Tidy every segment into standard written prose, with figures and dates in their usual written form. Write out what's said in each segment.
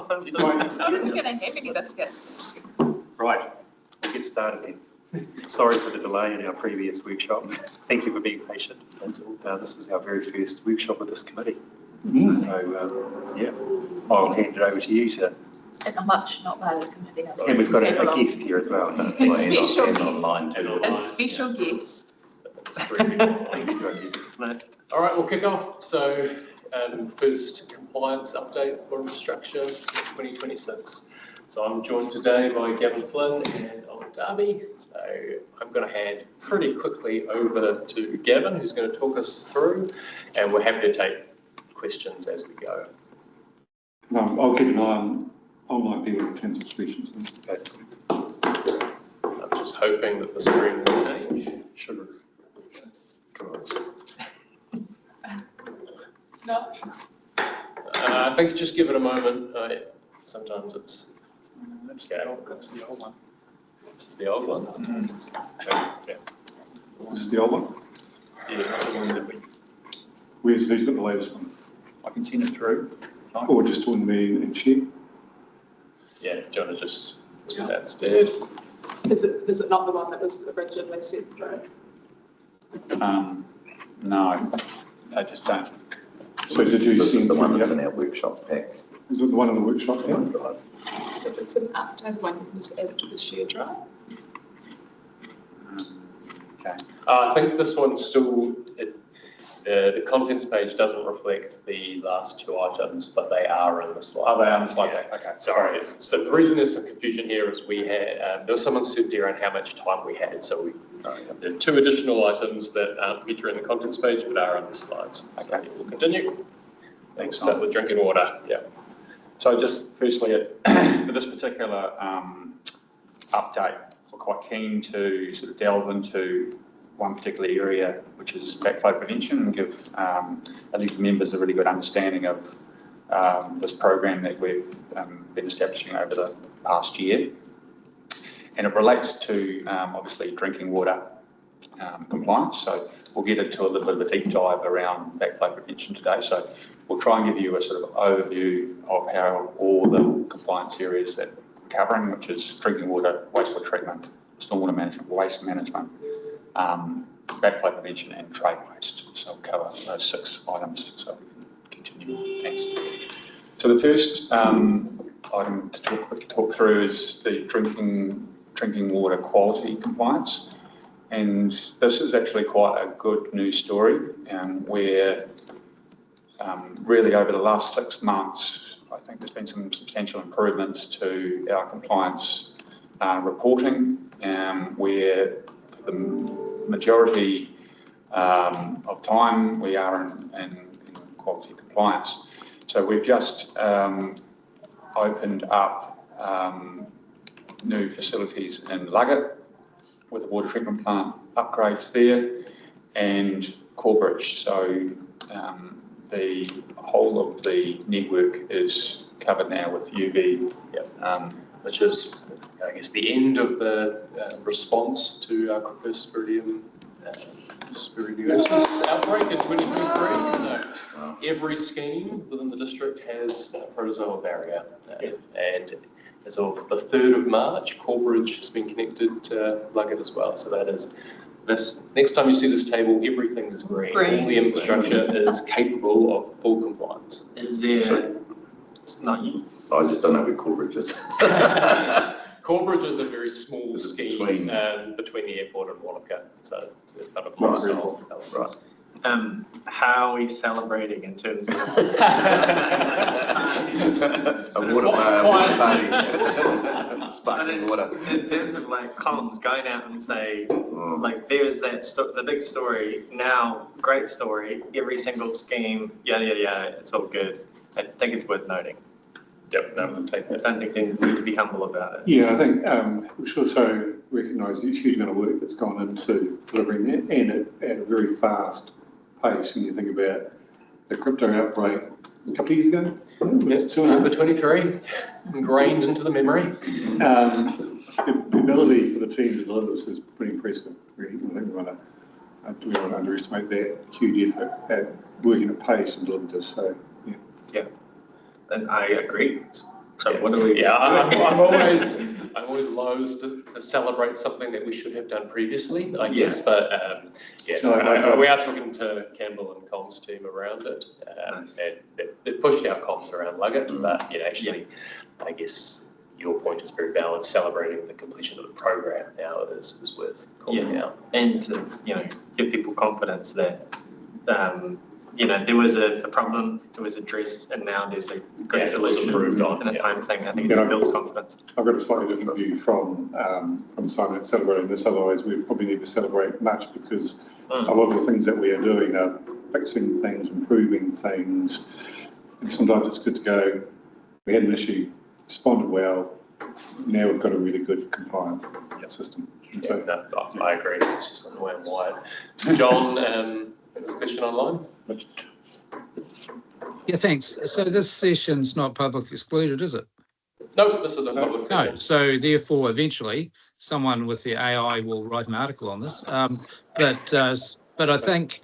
something? We're not going to have any biscuits. Right, we'll get started then. Sorry for the delay in our previous workshop. Thank you for being patient. This is our very first workshop with this committee. So, yeah, I'll hand it over to you to... And I'm much not part of the committee. And we've got a guest here as well. A special guest. All right, we'll kick off. So, first compliance update for infrastructure 2026. So I'm joined today by Gavin Flynn and Owen Darby. So I'm going to hand pretty quickly over to Gavin, who's going to talk us through, and we're happy to take questions as we go. I'll keep an eye on online people in terms of solutions. Okay. I'm just hoping that the screen will change. Sugar. No. I think just give it a moment. Sometimes it's... That's the old one. This is the old one. Yeah. This is the old one? Yeah. Who's got the latest one? I can send it through. Or just on the meeting and share? Yeah, do you want to just do that instead? Is it not the one that was originally sent through? No, I just don't. So is it This is the one that's in our workshop pack. Is it the one in the workshop? Yeah. If it's an updated one, you can just add it to the share drive. Okay. I think this one's still, the contents page doesn't reflect the last two items, but they are in the slide. Oh, they are in the slide. Yeah. Okay. Sorry. So the reason there's some confusion here is we had, there was some uncertainty around how much time we had. So there are two additional items that aren't featured in the contents page, but are in the slides. Okay. So we'll continue. Thanks. Start with drinking water. Yeah. So just firstly, for this particular update, we're quite keen to sort of delve into one particular area, which is backflow prevention, and give elected members a really good understanding of this program that we've been establishing over the past year. And it relates to obviously drinking water compliance. So we'll get into a little bit of a deep dive around backflow prevention today. So we'll try and give you a sort of overview of how all the compliance areas that we're covering, which is drinking water, wastewater treatment, stormwater management, waste management, backflow prevention and trade waste. So we'll cover those 6 items. So we can continue. Thanks. So the first item to talk through is the drinking water quality compliance. And this is actually quite a good news story where really over the last 6 months, I think there's been some substantial improvements to our compliance reporting, where for the majority of time we are in quality compliance. So we've just opened up new facilities in Luggett with the water treatment plant upgrades there, and Corbridge. So the whole of the network is covered now with UV, which is, I guess, the end of the response to our Cryptosporidium spirituosis outbreak in 2023. So every scheme within the district has a protozoal barrier, and as of the 3rd of March, Corbridge has been connected to Luggett as well. So that is this. Next time you see this table, everything is green. All the infrastructure is capable of full compliance. Is there? It's not you. I just don't know who Corbridge is. Corbridge is a very small scheme between the airport and Wanaka. So it's kind of right. How are we celebrating in terms of a water party, sparkling water? In terms of like comms, going out and say, like there's that the big story now, great story, every single scheme, yada yada yada, it's all good. I think it's worth noting. Yep, no, we'll take that. I don't think they need to be humble about it. Yeah, I think we should also recognise the huge amount of work that's gone into delivering that, and at a very fast pace when you think about the crypto outbreak a couple of years ago. Yes, number 23, ingrained into the memory. The ability for the team to deliver this is pretty impressive, really. I think we want to underestimate that huge effort at working at pace and deliver this. So, yeah. And I agree. It's So what do we? Yeah, I'm always loath to celebrate something that we should have done previously, I guess, but we are talking to Campbell and Com's team around it, and they've pushed our comms around Luggett, but actually, I guess your point is very valid. Celebrating the completion of the program now is worth calling out, and to give people confidence that there was a problem, it was addressed, and now there's a great solution improved on and a time thing. I think Yeah. it builds confidence. I've got a slightly different view from Simon celebrating this, otherwise we probably need to celebrate much because a lot of the things that we are doing are fixing things, improving things, and sometimes it's good to go, we had an issue, responded well, now we've got a really good compliant system. So, I agree, it's just the way I'm wired. John, a question online? Yeah, thanks. So this session's not public excluded, is it? No, this is a public session. No, so therefore eventually someone with the AI will write an article on this. But I think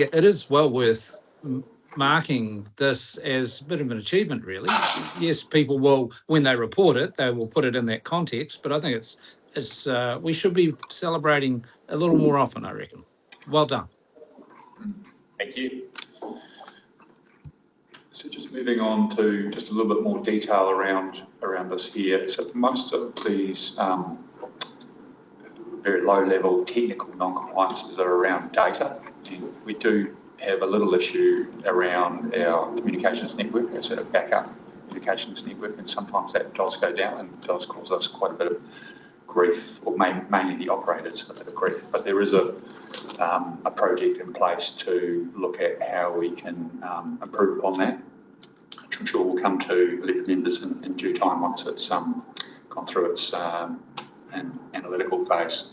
it is well worth marking this as a bit of an achievement, really. Yes, people will, when they report it, they will put it in that context, but I think it's we should be celebrating a little more often, I reckon. Well done. Thank you. So just moving on to just a little bit more detail around this here. So most of these very low-level technical non-compliances are around data, and we do have a little issue around our communications network, our sort of backup communications network, and sometimes that does go down and does cause us quite a bit of grief, or mainly the operators a bit of grief. But there is a project in place to look at how we can improve upon that, which I'm sure will come to elected members in due time once it's gone through its analytical phase.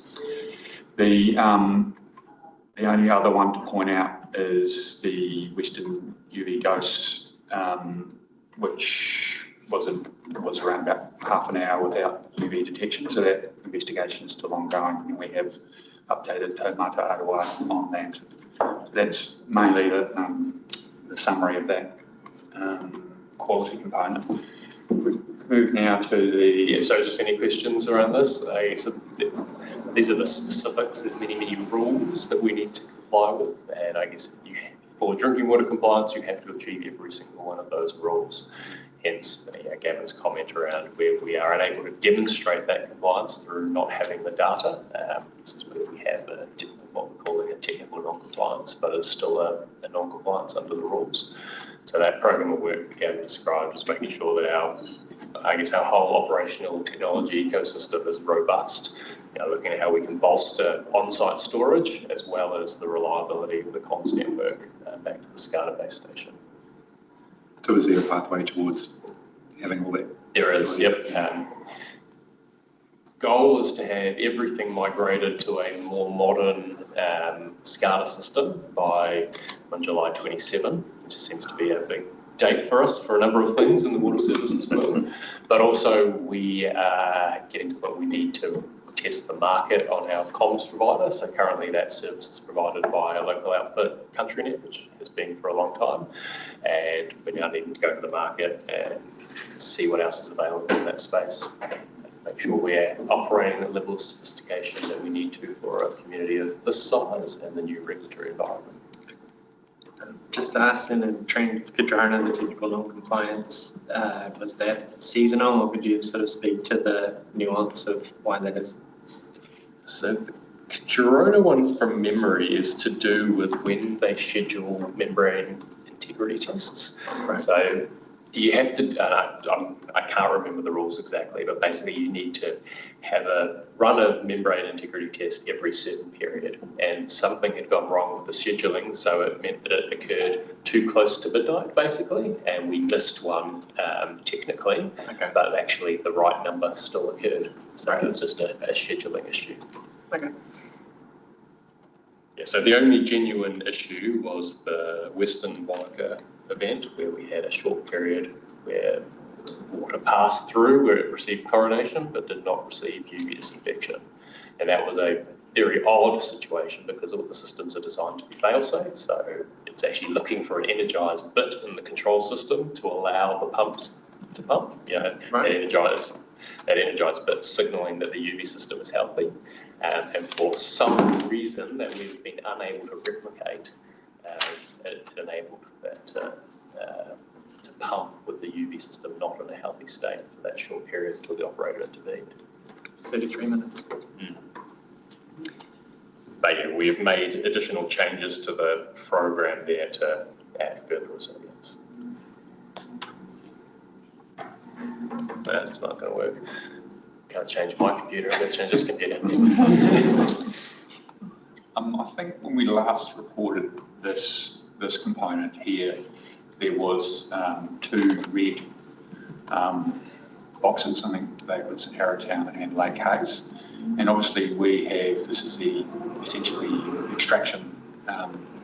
The only other one to point out is the Western UV dose, which was around about half an hour without UV detection. So that investigation is still ongoing, and we have updated taumata Arawa on that. So that's mainly the summary of that quality component. We move now to the... So just any questions around this? I guess these are the specifics. There's many rules that we need to comply with, and I guess for drinking water compliance, you have to achieve every single one of those rules. Hence, Gavin's comment around where we are unable to demonstrate that compliance through not having the data. This is where we have what we're calling a technical non-compliance, but it's still a non-compliance under the rules. So that program of work that Gavin described is making sure that our whole operational technology ecosystem is robust. Looking at how we can bolster on-site storage as well as the reliability of the comms network back to the SCADA base station. So is there a pathway towards having all that? There is, yep. Goal is to have everything migrated to a more modern SCADA system by July 27, which seems to be a big date for us for a number of things in the water services world. But also we are getting to what we need to test the market on our comms provider. So currently that service is provided by a local outfit, CountryNet, which has been for a long time. And we're now needing to go to the market and see what else is available in that space. Make sure we're operating at a level of sophistication that we need to for a community of this size and the new regulatory environment. Just to ask, in the training of Kadrana, the technical non-compliance, was that seasonal, or could you sort of speak to the nuance of why that is? So the Kadrana one from memory is to do with when they schedule membrane integrity tests. Right. So you have to, I can't remember the rules exactly, but basically you need to run a membrane integrity test every certain period. And something had gone wrong with the scheduling, so it meant that it occurred too close to midnight, basically, and we missed one technically, okay, but actually the right number still occurred. So it was just a scheduling issue. Okay. Yeah, so the only genuine issue was the Western Wanaka event, where we had a short period where water passed through, where it received chlorination but did not receive UV disinfection. And that was a very odd situation because all the systems are designed to be fail-safe, so it's actually looking for an energised bit in the control system to allow the pumps to pump. That energized bit signaling that the UV system is healthy. And for some reason that we've been unable to replicate, it enabled that to pump with the UV system not in a healthy state for that short period until the operator intervened. 33 minutes. But yeah, we've made additional changes to the program there to add further resilience. That's not going to work. Can't change my computer, I'm going to change this computer. I think when we last reported this component here, there was 2 red boxes. I think they was Arrowtown and Lake Hayes. And obviously we have, this is the essentially extraction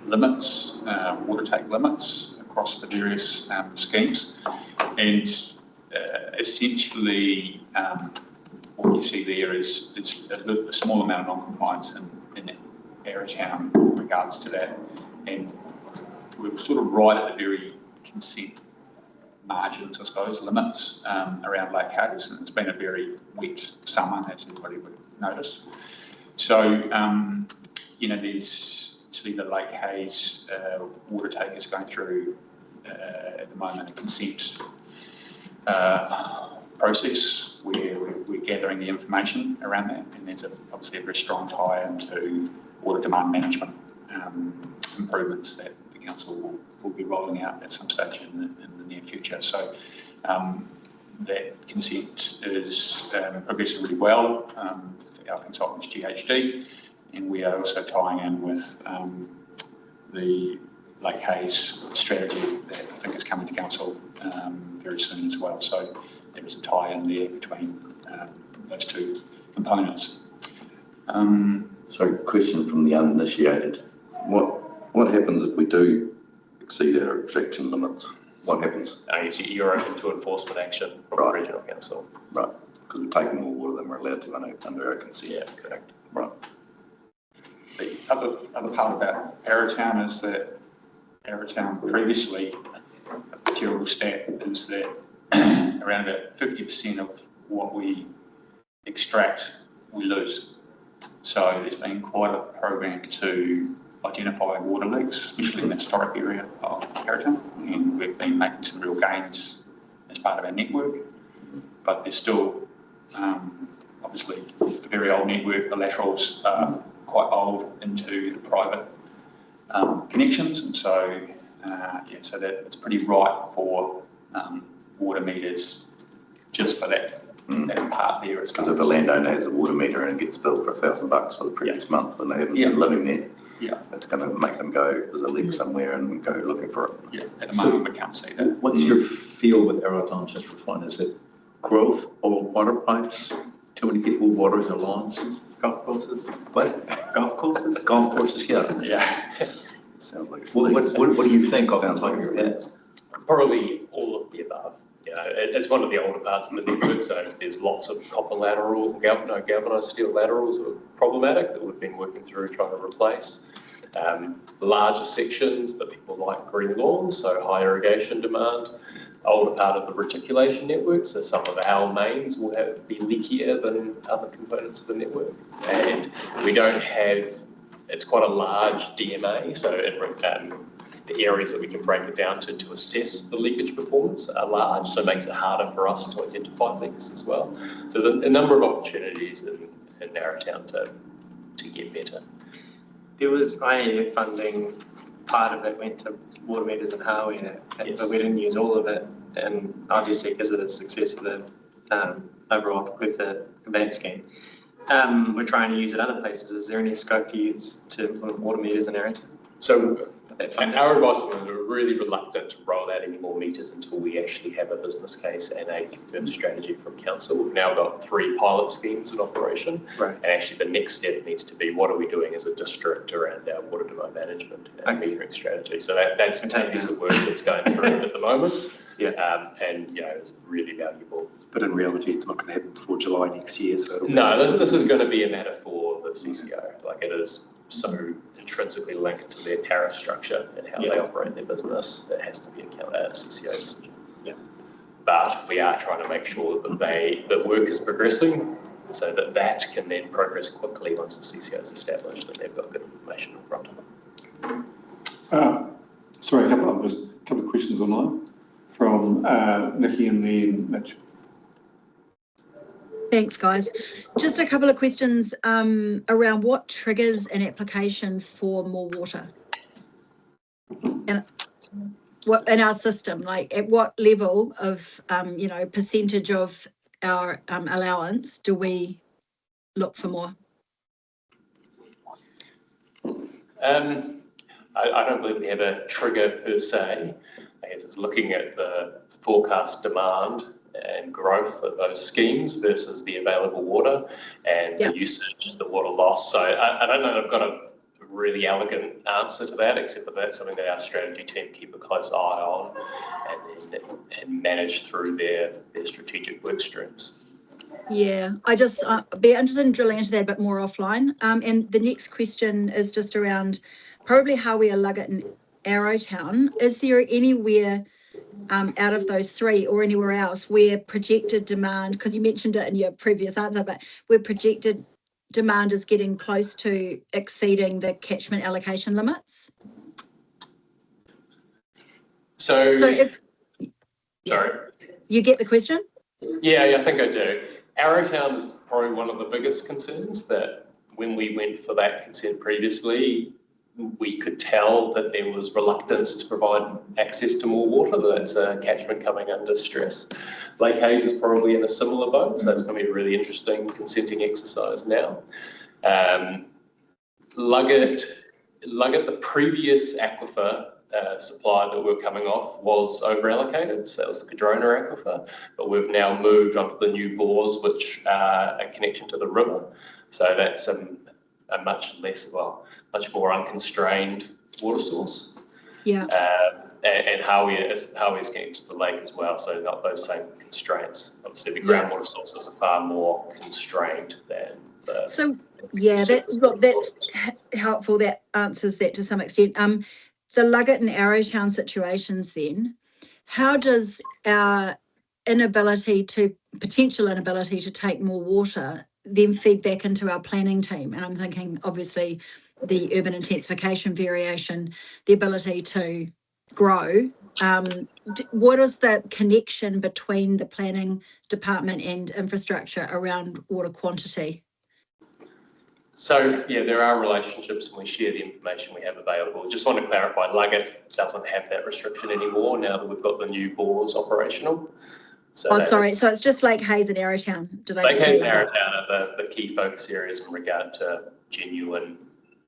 limits, water take limits across the various schemes. And essentially what you see there is a small amount of non-compliance in Arrowtown in regards to that. And we're sort of right at the very consent margins, I suppose, limits around Lake Hayes, and it's been a very wet summer, as everybody would notice. So, there's actually the Lake Hayes water take is going through at the moment a consent process where we're gathering the information around that, and there's obviously a very strong tie into water demand management improvements that the council will be rolling out at some stage in the near future. So that consent is progressing really well. Our consultants GHD, and we are also tying in with the Lake Hayes strategy that I think is coming to council very soon as well. So there is a tie in there between those 2 components. So, question from the uninitiated: what happens if we do exceed our extraction limits? What happens? You're open to enforcement action from the regional council. Right, because we're taking more water than we're allowed to under our consent. Yeah, correct. Right. The other part about Arrowtown is that Arrowtown previously, a terrible stat is that around about 50% of what we extract, we lose. So there's been quite a program to identify water leaks, especially in the historic area of Arrowtown, and we've been making some real gains as part of our network, but there's still obviously a very old network. The laterals are quite old into the private connections, and so so that it's pretty ripe for water meters just for that part there. Because if a landowner has a water meter and gets billed for $1,000 for the previous month when they haven't been living there, it's going to make them go, there's a leak somewhere, and go looking for it. Yeah, at the moment we can't see that. What's your feel with Arrowtown, just for fun? Is it growth or water pipes? Too many people watering their lawns? Golf courses? What? Golf courses? Golf courses, yeah. Yeah. Sounds like it's What do you think of Sounds like it? Probably all of the above. It's one of the older parts of the network, so there's lots of copper lateral, galvanised steel laterals that are problematic that we've been working through trying to replace. Larger sections that people like green lawns, so high irrigation demand. Older part of the reticulation network, so some of our mains will be leakier than other components of the network. And we don't have, it's quite a large DMA, so the areas that we can break it down to assess the leakage performance are large, so it makes it harder for us to identify leaks as well. So there's a number of opportunities in Arrowtown to get better. There was IAF funding, part of it went to water meters and hardware, but we didn't use all of it, and obviously because of the success of the overall with the event scheme. We're trying to use it other places. Is there any scope to use to implement water meters in Arrowtown? So our advice is we're really reluctant to roll out any more meters until we actually have a business case and a confirmed strategy from council. We've now got 3 pilot schemes in operation, and actually the next step needs to be what are we doing as a district around our water demand management and metering strategy. So that's a piece of work that's going through at the moment. And it's really valuable. But in reality, it's not going to happen before July next year. So no, this is going to be a matter for the CCO. Like, it is so intrinsically linked to their tariff structure and how they operate their business. It has to be a CCO decision. but we are trying to make sure that the work is progressing so that that can then progress quickly once the CCO is established and they've got good information in front of them. Sorry, a couple of questions online from Nikki and then Mitch. Thanks, guys. Just a couple of questions around what triggers an application for more water and what in our system, like at what level of percentage of our allowance do we look for more? I don't believe we have a trigger per se. I guess it's looking at the forecast demand and growth of those schemes versus the available water and the usage, the water loss. So I don't know that I've got a really elegant answer to that, except that that's something that our strategy team keep a close eye on and manage through their strategic work streams. Yeah, I just be interested in drilling into that a bit more offline. And the next question is just around probably how we are Luggett and Arrowtown. Is there anywhere out of those three or anywhere else where projected demand, because you mentioned it in your previous answer, but where projected demand is getting close to exceeding the catchment allocation limits? So if... Sorry. You get the question? Yeah, I think I do. Arrowtown is probably one of the biggest concerns that when we went for that consent previously, we could tell that there was reluctance to provide access to more water. That's a catchment coming under stress. Lake Hayes is probably in a similar boat, so that's going to be a really interesting consenting exercise now. Luggett, the previous aquifer supply that we're coming off was over-allocated, so that was the Cadrona aquifer, but we've now moved onto the new bores, which are a connection to the river. So that's a much more unconstrained water source. Yeah. And Howie is getting to the lake as well, so not those same constraints. Obviously, the groundwater sources are far more constrained than the... So, yeah, that's helpful. That answers that to some extent. The Luggett and Arrowtown situations then, how does our potential inability to take more water then feed back into our planning team? And I'm thinking, obviously, the urban intensification variation, the ability to grow. What is the connection between the planning department and infrastructure around water quantity? So, yeah, there are relationships and we share the information we have available. Just want to clarify, Luggett doesn't have that restriction anymore now that we've got the new bores operational. So sorry, so it's just Lake Hayes and Arrowtown. Lake Hayes and Arrowtown are the key focus areas in regard to genuine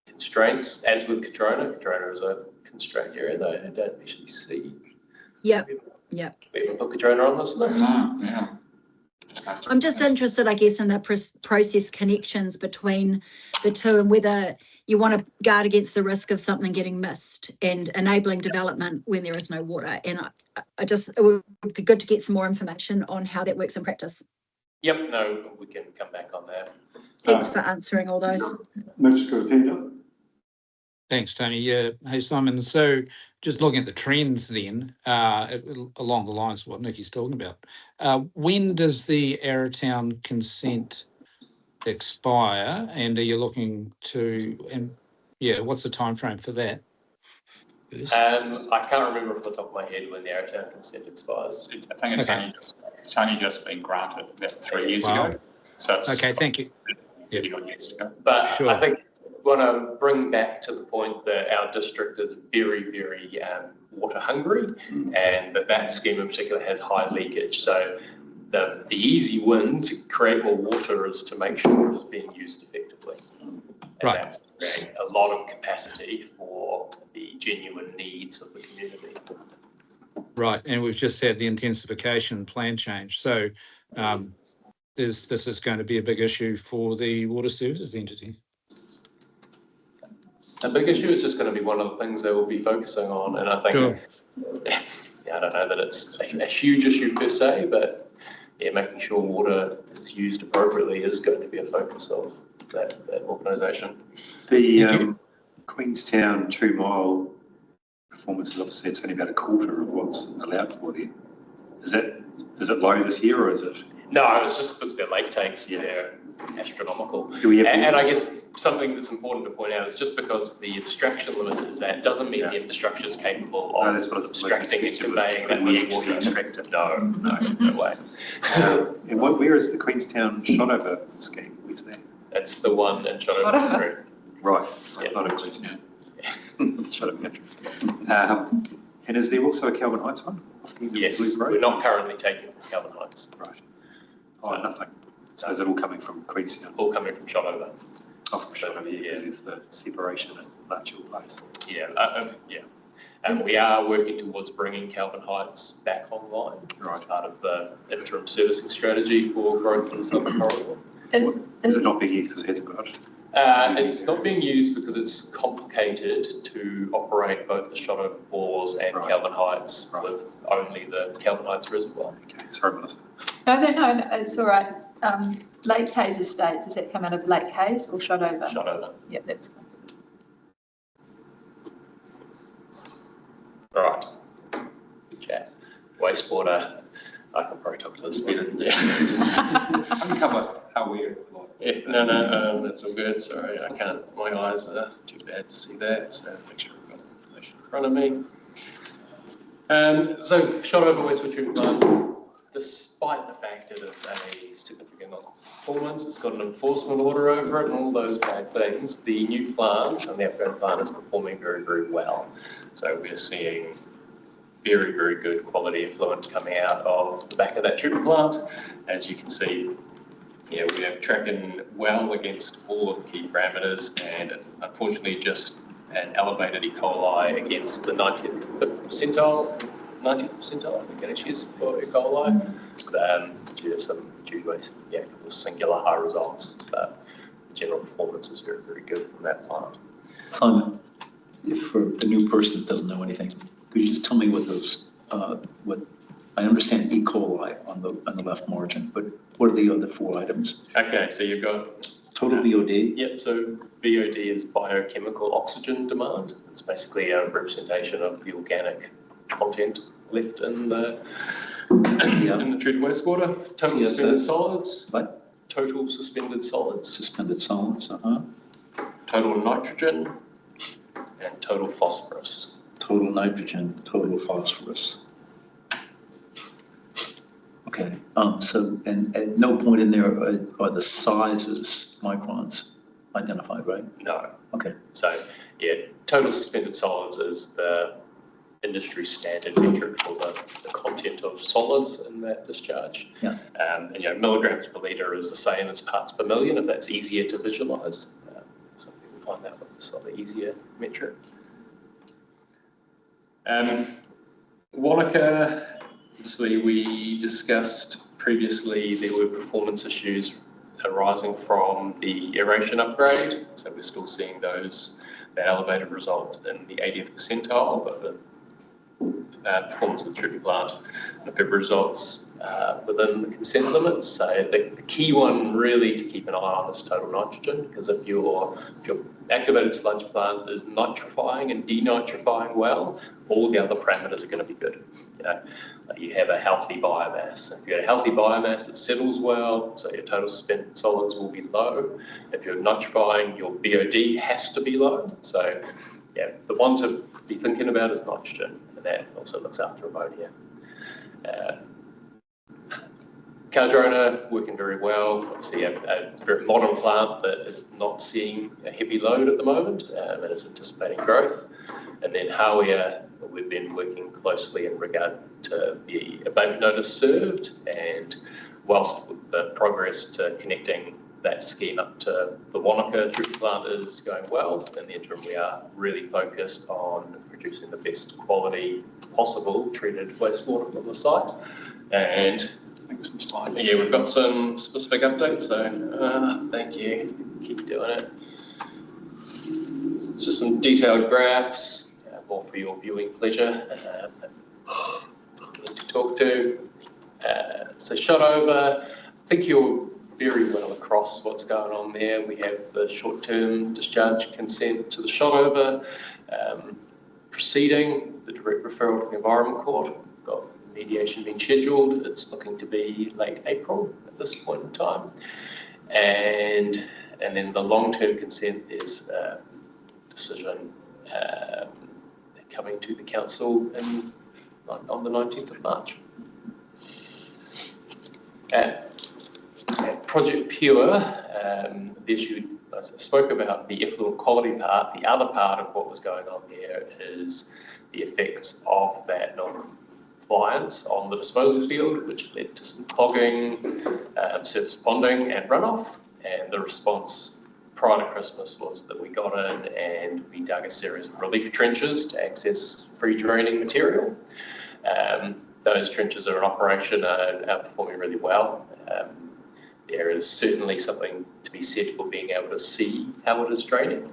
constraints. As with Cadrona is a constrained area though, I don't actually see. Yep. We haven't put Cadrona on this list. No, yeah. I'm just interested, I guess, in the process connections between the two and whether you want to guard against the risk of something getting missed and enabling development when there is no water. And it would be good to get some more information on how that works in practice. Yep, no, we can come back on that. Thanks for answering all those. Mitch, got a hand up? Thanks, Tony. Yeah. Hey, Simon. So just looking at the trends then, along the lines of what Nikki's talking about, when does the Arrowtown consent expire, and are you looking to, what's the time frame for that? I can't remember off the top of my head when the Arrowtown consent expires. I think it's only just been granted about 3 years ago. So it's okay, thank you. 30 years ago. But sure. I think I want to bring back to the point that our district is very, very water hungry, and that scheme in particular has high leakage. So the easy win to create more water is to make sure it is being used effectively. And right. That will create a lot of capacity for the genuine needs of the community. Right, and we've just had the intensification plan change. So this is going to be a big issue for the water services entity. A big issue is just going to be one of the things they will be focusing on, and I think, I don't know that it's a huge issue per se, but making sure water is used appropriately is going to be a focus of that organisation. The Queenstown 2 mile performance is obviously it's only about a quarter of what's allowed for there. Is Is it low this year or is it? No, it's just because their lake takes, they're astronomical. Do we have? And I guess something that's important to point out is just because the abstraction limit is that doesn't mean the infrastructure is capable of abstracting and conveying that much water extracted. No way. And where is the Queenstown Shotover scheme? Where's that? It's the one in Shotover. Right, I thought it was Shotover Country. And is there also a Calvin Heights one? Yes, we're not currently taking from Calvin Heights. Right. Oh, nothing. So is it all coming from Queenstown? All coming from Shotover. Oh, from Shotover, yeah, because there's the separation at Larchhill Place. Yeah. And we are working towards bringing Calvin Heights back online as part of the interim servicing strategy for growth in the Southern Corridor. Is it not being used because it hasn't got it? It's not being used because it's complicated to operate both the Shotover bores and Calvin Heights with only the Calvin Heights reservoir. Okay, sorry, Melissa. No, it's all right. Lake Hayes Estate, does that come out of Lake Hayes or Shotover? Shotover. Yeah, that's good. Right. Good chat. Wastewater, I can probably talk to this better. Uncover how we're. Yeah, no, that's all good. Sorry, I can't. My eyes are too bad to see that. So make sure I've got the information in front of me. So Shotover wastewater treatment plant, despite the fact it is a significant non-performance, it's got an enforcement order over it and all those bad things. The new plant and the upgrade plant is performing very, very well. So we're seeing very, very good quality effluent coming out of the back of that treatment plant. As you can see, we are tracking well against all of the key parameters, and unfortunately just an elevated E. coli against the 90th percentile, I think it is for E. coli, due to a couple of singular high results. But the general performance is very, very good from that plant. Simon, if for the new person that doesn't know anything, could you just tell me what those, what I understand E. coli on the left margin, but what are the other 4 items? Okay, so you've got total BOD. Yep. So BOD is biochemical oxygen demand. It's basically a representation of the organic content left in the in the treated wastewater. Total suspended solids. What? Total suspended solids. Suspended solids. Total nitrogen and total phosphorus. Total nitrogen, total phosphorus. Okay, so, and at no point in there are the sizes, microns, identified, right? No. Okay. So, total suspended solids is the industry standard metric for the content of solids in that discharge. Yeah. And, milligrams per litre is the same as parts per million, if that's easier to visualise. Some people find that one a slightly easier metric. Wanaka, obviously we discussed previously there were performance issues arising from the aeration upgrade, so we're still seeing that elevated result in the 80th percentile, but the performance of the treatment plant and the February results within the consent limits. So the key one really to keep an eye on is total nitrogen, because if your activated sludge plant is nitrifying and denitrifying well, all the other parameters are going to be good. You have a healthy biomass. If you have a healthy biomass, it settles well, so your total suspended solids will be low. If you're nitrifying, your BOD has to be low. So the one to be thinking about is nitrogen, and that also looks after ammonia. Cardrona working very well. Obviously a very modern plant that is not seeing a heavy load at the moment and is anticipating growth. And then Hawea, we've been working closely in regard to the abatement notice served, and whilst the progress to connecting that scheme up to the Wanaka treatment plant is going well, in the interim we are really focused on producing the best quality possible treated wastewater from the site. And we've got some specific updates, so thank you, keep doing it. It's just some detailed graphs, more for your viewing pleasure, to talk to. So Shotover, I think you're very well across what's going on there. We have the short-term discharge consent to the Shotover, proceeding, the direct referral to the Environment Court. We've got remediation being scheduled. It's looking to be late April at this point in time. And then the long-term consent, there's a decision coming to the council on the 19th of March. Project Pure, the issue I spoke about, the effluent quality part. The other part of what was going on there is the effects of that non-compliance on the disposal field, which led to some clogging, surface ponding and runoff. And the response prior to Christmas was that we got in and we dug a series of relief trenches to access free draining material. Those trenches are in operation, are performing really well. There is certainly something to be said for being able to see how it is draining.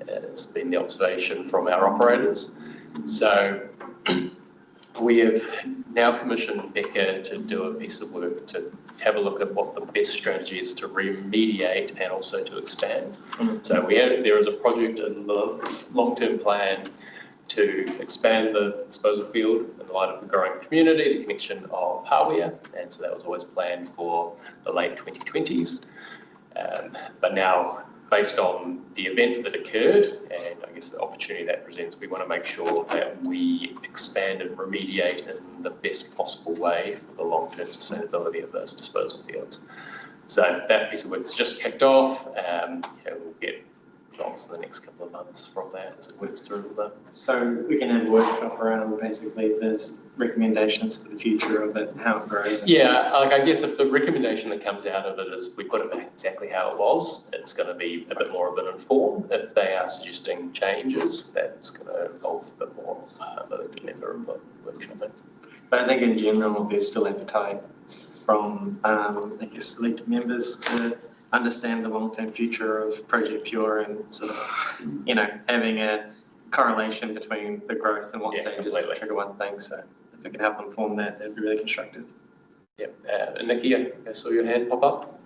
It's been the observation from our operators. So we have now commissioned Becca to do a piece of work to have a look at what the best strategy is to remediate and also to expand. So there is a project in the long-term plan to expand the disposal field in light of the growing community, the connection of hardware, and so that was always planned for the late 2020s. But now, based on the event that occurred, and I guess the opportunity that presents, we want to make sure that we expand and remediate in the best possible way for the long-term sustainability of those disposal fields. So that piece of work's just kicked off. We'll get jobs in the next couple of months from that as it works through all that. So we can have a workshop around basically there's recommendations for the future of it, how it grows. Yeah, like I guess if the recommendation that comes out of it is we put it back exactly how it was, it's going to be a bit more of an inform. If they are suggesting changes, that's going to involve a bit more member input workshopping. But I think in general there's still appetite from I guess elected members to understand the long-term future of Project Pure and sort of, having a correlation between the growth and what stages trigger one thing. So if we can help inform that, that'd be really constructive. Yep. And Nikki, I saw your hand pop up.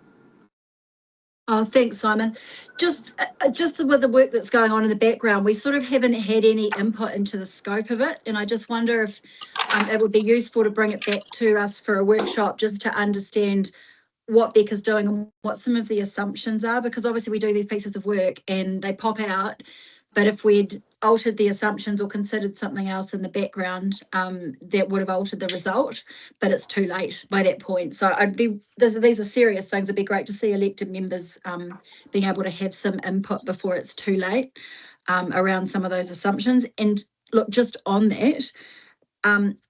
Oh, thanks, Simon. Just with the work that's going on in the background, we sort of haven't had any input into the scope of it. And I just wonder if it would be useful to bring it back to us for a workshop just to understand what Becca's doing and what some of the assumptions are, because obviously we do these pieces of work and they pop out, but if we'd altered the assumptions or considered something else in the background, that would have altered the result, but it's too late by that point. So these are serious things. It'd be great to see elected members being able to have some input before it's too late around some of those assumptions. And look, just on that,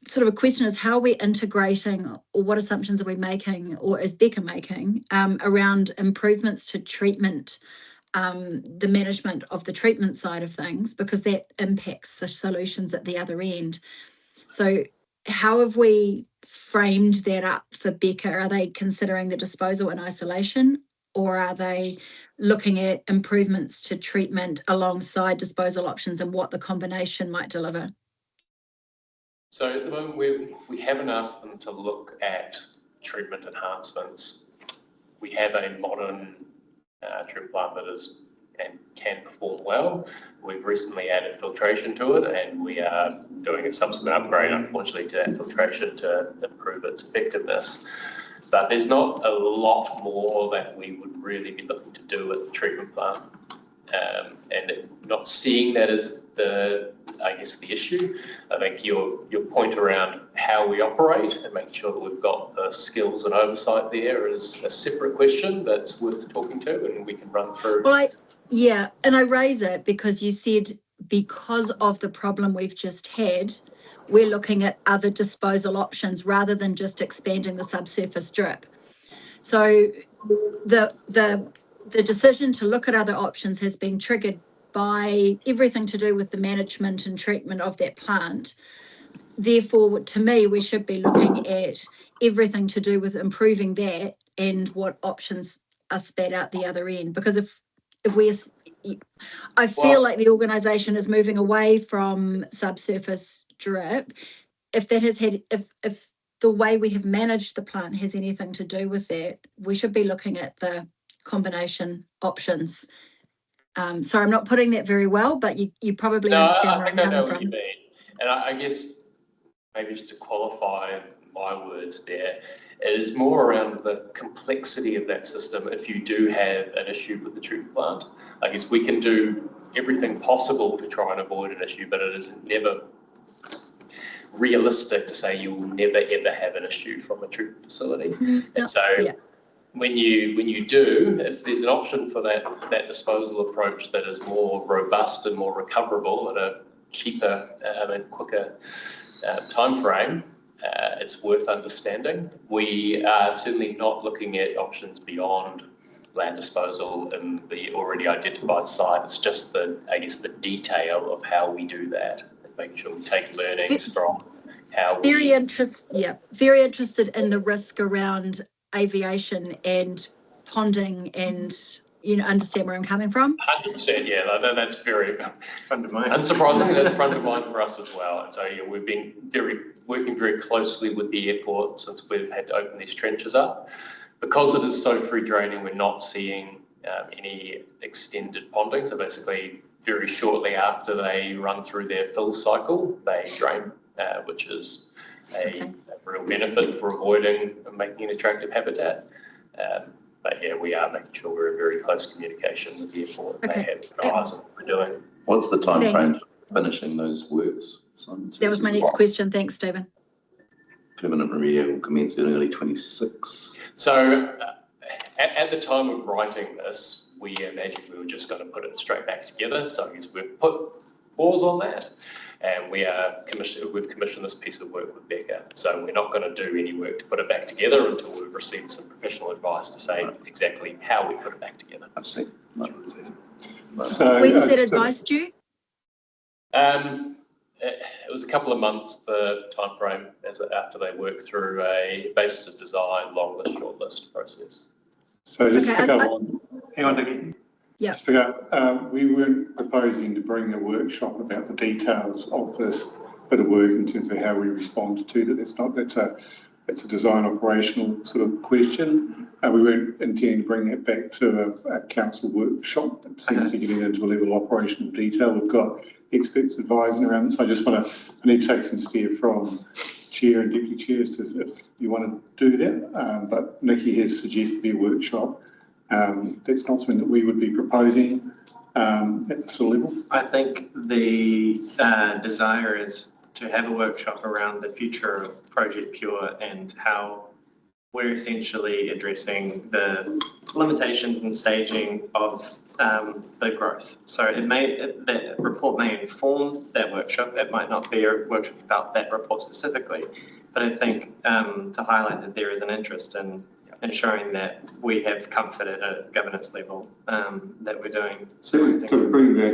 sort of a question is how are we integrating, or what assumptions are we making, or is Becca making around improvements to treatment, the management of the treatment side of things, because that impacts the solutions at the other end. So how have we framed that up for Becca? Are they considering the disposal in isolation, or are they looking at improvements to treatment alongside disposal options and what the combination might deliver? So at the moment, we haven't asked them to look at treatment enhancements. We have a modern treatment plant that is and can perform well. We've recently added filtration to it, and we are doing a subsequent upgrade, unfortunately, to that filtration to improve its effectiveness. But there's not a lot more that we would really be looking to do at the treatment plant. And not seeing that as the issue. I think your point around how we operate and making sure that we've got the skills and oversight there is a separate question that's worth talking to, and we can run through. Well, and I raise it because you said because of the problem we've just had, we're looking at other disposal options rather than just expanding the subsurface drip. So the decision to look at other options has been triggered by everything to do with the management and treatment of that plant. Therefore, to me, we should be looking at everything to do with improving that and what options are spat out the other end. Because I feel like the organisation is moving away from subsurface drip. If that has had, if the way we have managed the plant has anything to do with that, we should be looking at the combination options. So I'm not putting that very well, but you probably understand where I'm coming from. What you mean. And I guess maybe just to qualify my words there, it is more around the complexity of that system if you do have an issue with the treatment plant. I guess we can do everything possible to try and avoid an issue, but it is never realistic to say you will never ever have an issue from a treatment facility. And so when you do, if there's an option for that disposal approach that is more robust and more recoverable at a cheaper and quicker time frame, it's worth understanding. We are certainly not looking at options beyond land disposal in the already identified site. It's just the detail of how we do that, making sure we take learnings from how very interested in the risk around aviation and ponding, and understand where I'm coming from. 100%, yeah, that's very front of mind. Unsurprisingly, that's front of mind for us as well. And so we've been working very closely with the airport since we've had to open these trenches up. Because it is so free draining, we're not seeing any extended ponding. So basically, very shortly after they run through their fill cycle, they drain, which is a real benefit for avoiding making an attractive habitat. But yeah, we are making sure we're in very close communication with the airport. They have eyes on what we're doing. What's the time frame for finishing those works? That was my next question. Thanks, Stephen. Permanent remediation will commence in early 26. So at the time of writing this, we imagined we were just going to put it straight back together. So I guess we've put pause on that, and we've commissioned this piece of work with Becca. So we're not going to do any work to put it back together until we've received some professional advice to say exactly how we put it back together. I see. So, when is that advice due? It was a couple of months, the time frame, after they work through a basis of design, long list, short list process. So let's pick up on, hang on, Nikki. Yeah. Let's pick up, we weren't proposing to bring a workshop about the details of this bit of work in terms of how we respond to that. It's a design operational sort of question. We weren't intending to bring it back to a council workshop. It seems to be getting into a level of operational detail. We've got experts advising around this. I need to take some steer from chair and deputy chairs if you want to do that. But Nikki has suggested be a workshop. That's not something that we would be proposing at this sort of level. I think the desire is to have a workshop around the future of Project Pure and how we're essentially addressing the limitations and staging of the growth. So that report may inform that workshop. It might not be a workshop about that report specifically, but I think to highlight that there is an interest in ensuring that we have comfort at a governance level that we're doing. So bring back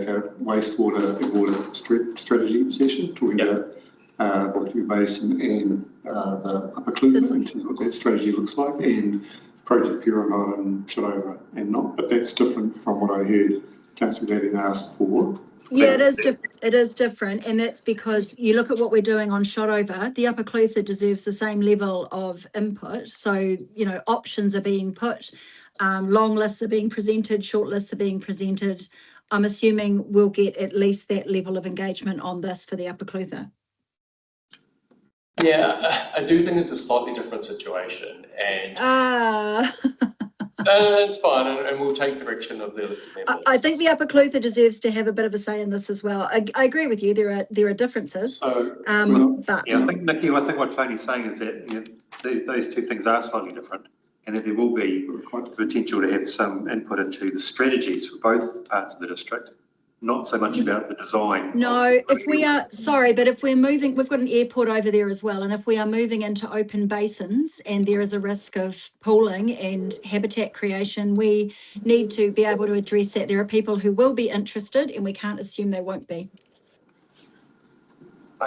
our wastewater and water strategy session, talking about the Waterloo Basin and the Upper Clutha, in terms of what that strategy looks like, and Project Pure and Island Shotover and not. But that's different from what I heard Councillor Gladden asked for. Yeah, it is different, and that's because you look at what we're doing on Shotover. The Upper Clutha deserves the same level of input. So, options are being put, long lists are being presented, short lists are being presented. I'm assuming we'll get at least that level of engagement on this for the Upper Clutha. Yeah, I do think it's a slightly different situation, and it's fine, and we'll take direction of the elected members. I think the Upper Clutha deserves to have a bit of a say in this as well. I agree with you. There are differences. So, but yeah, I think Nikki, I think what Tony's saying is that those two things are slightly different, and that there will be quite potential to have some input into the strategies for both parts of the district. Not so much about the design. No, if we're moving, we've got an airport over there as well. And if we are moving into open basins and there is a risk of pooling and habitat creation, we need to be able to address that. There are people who will be interested and we can't assume they won't be.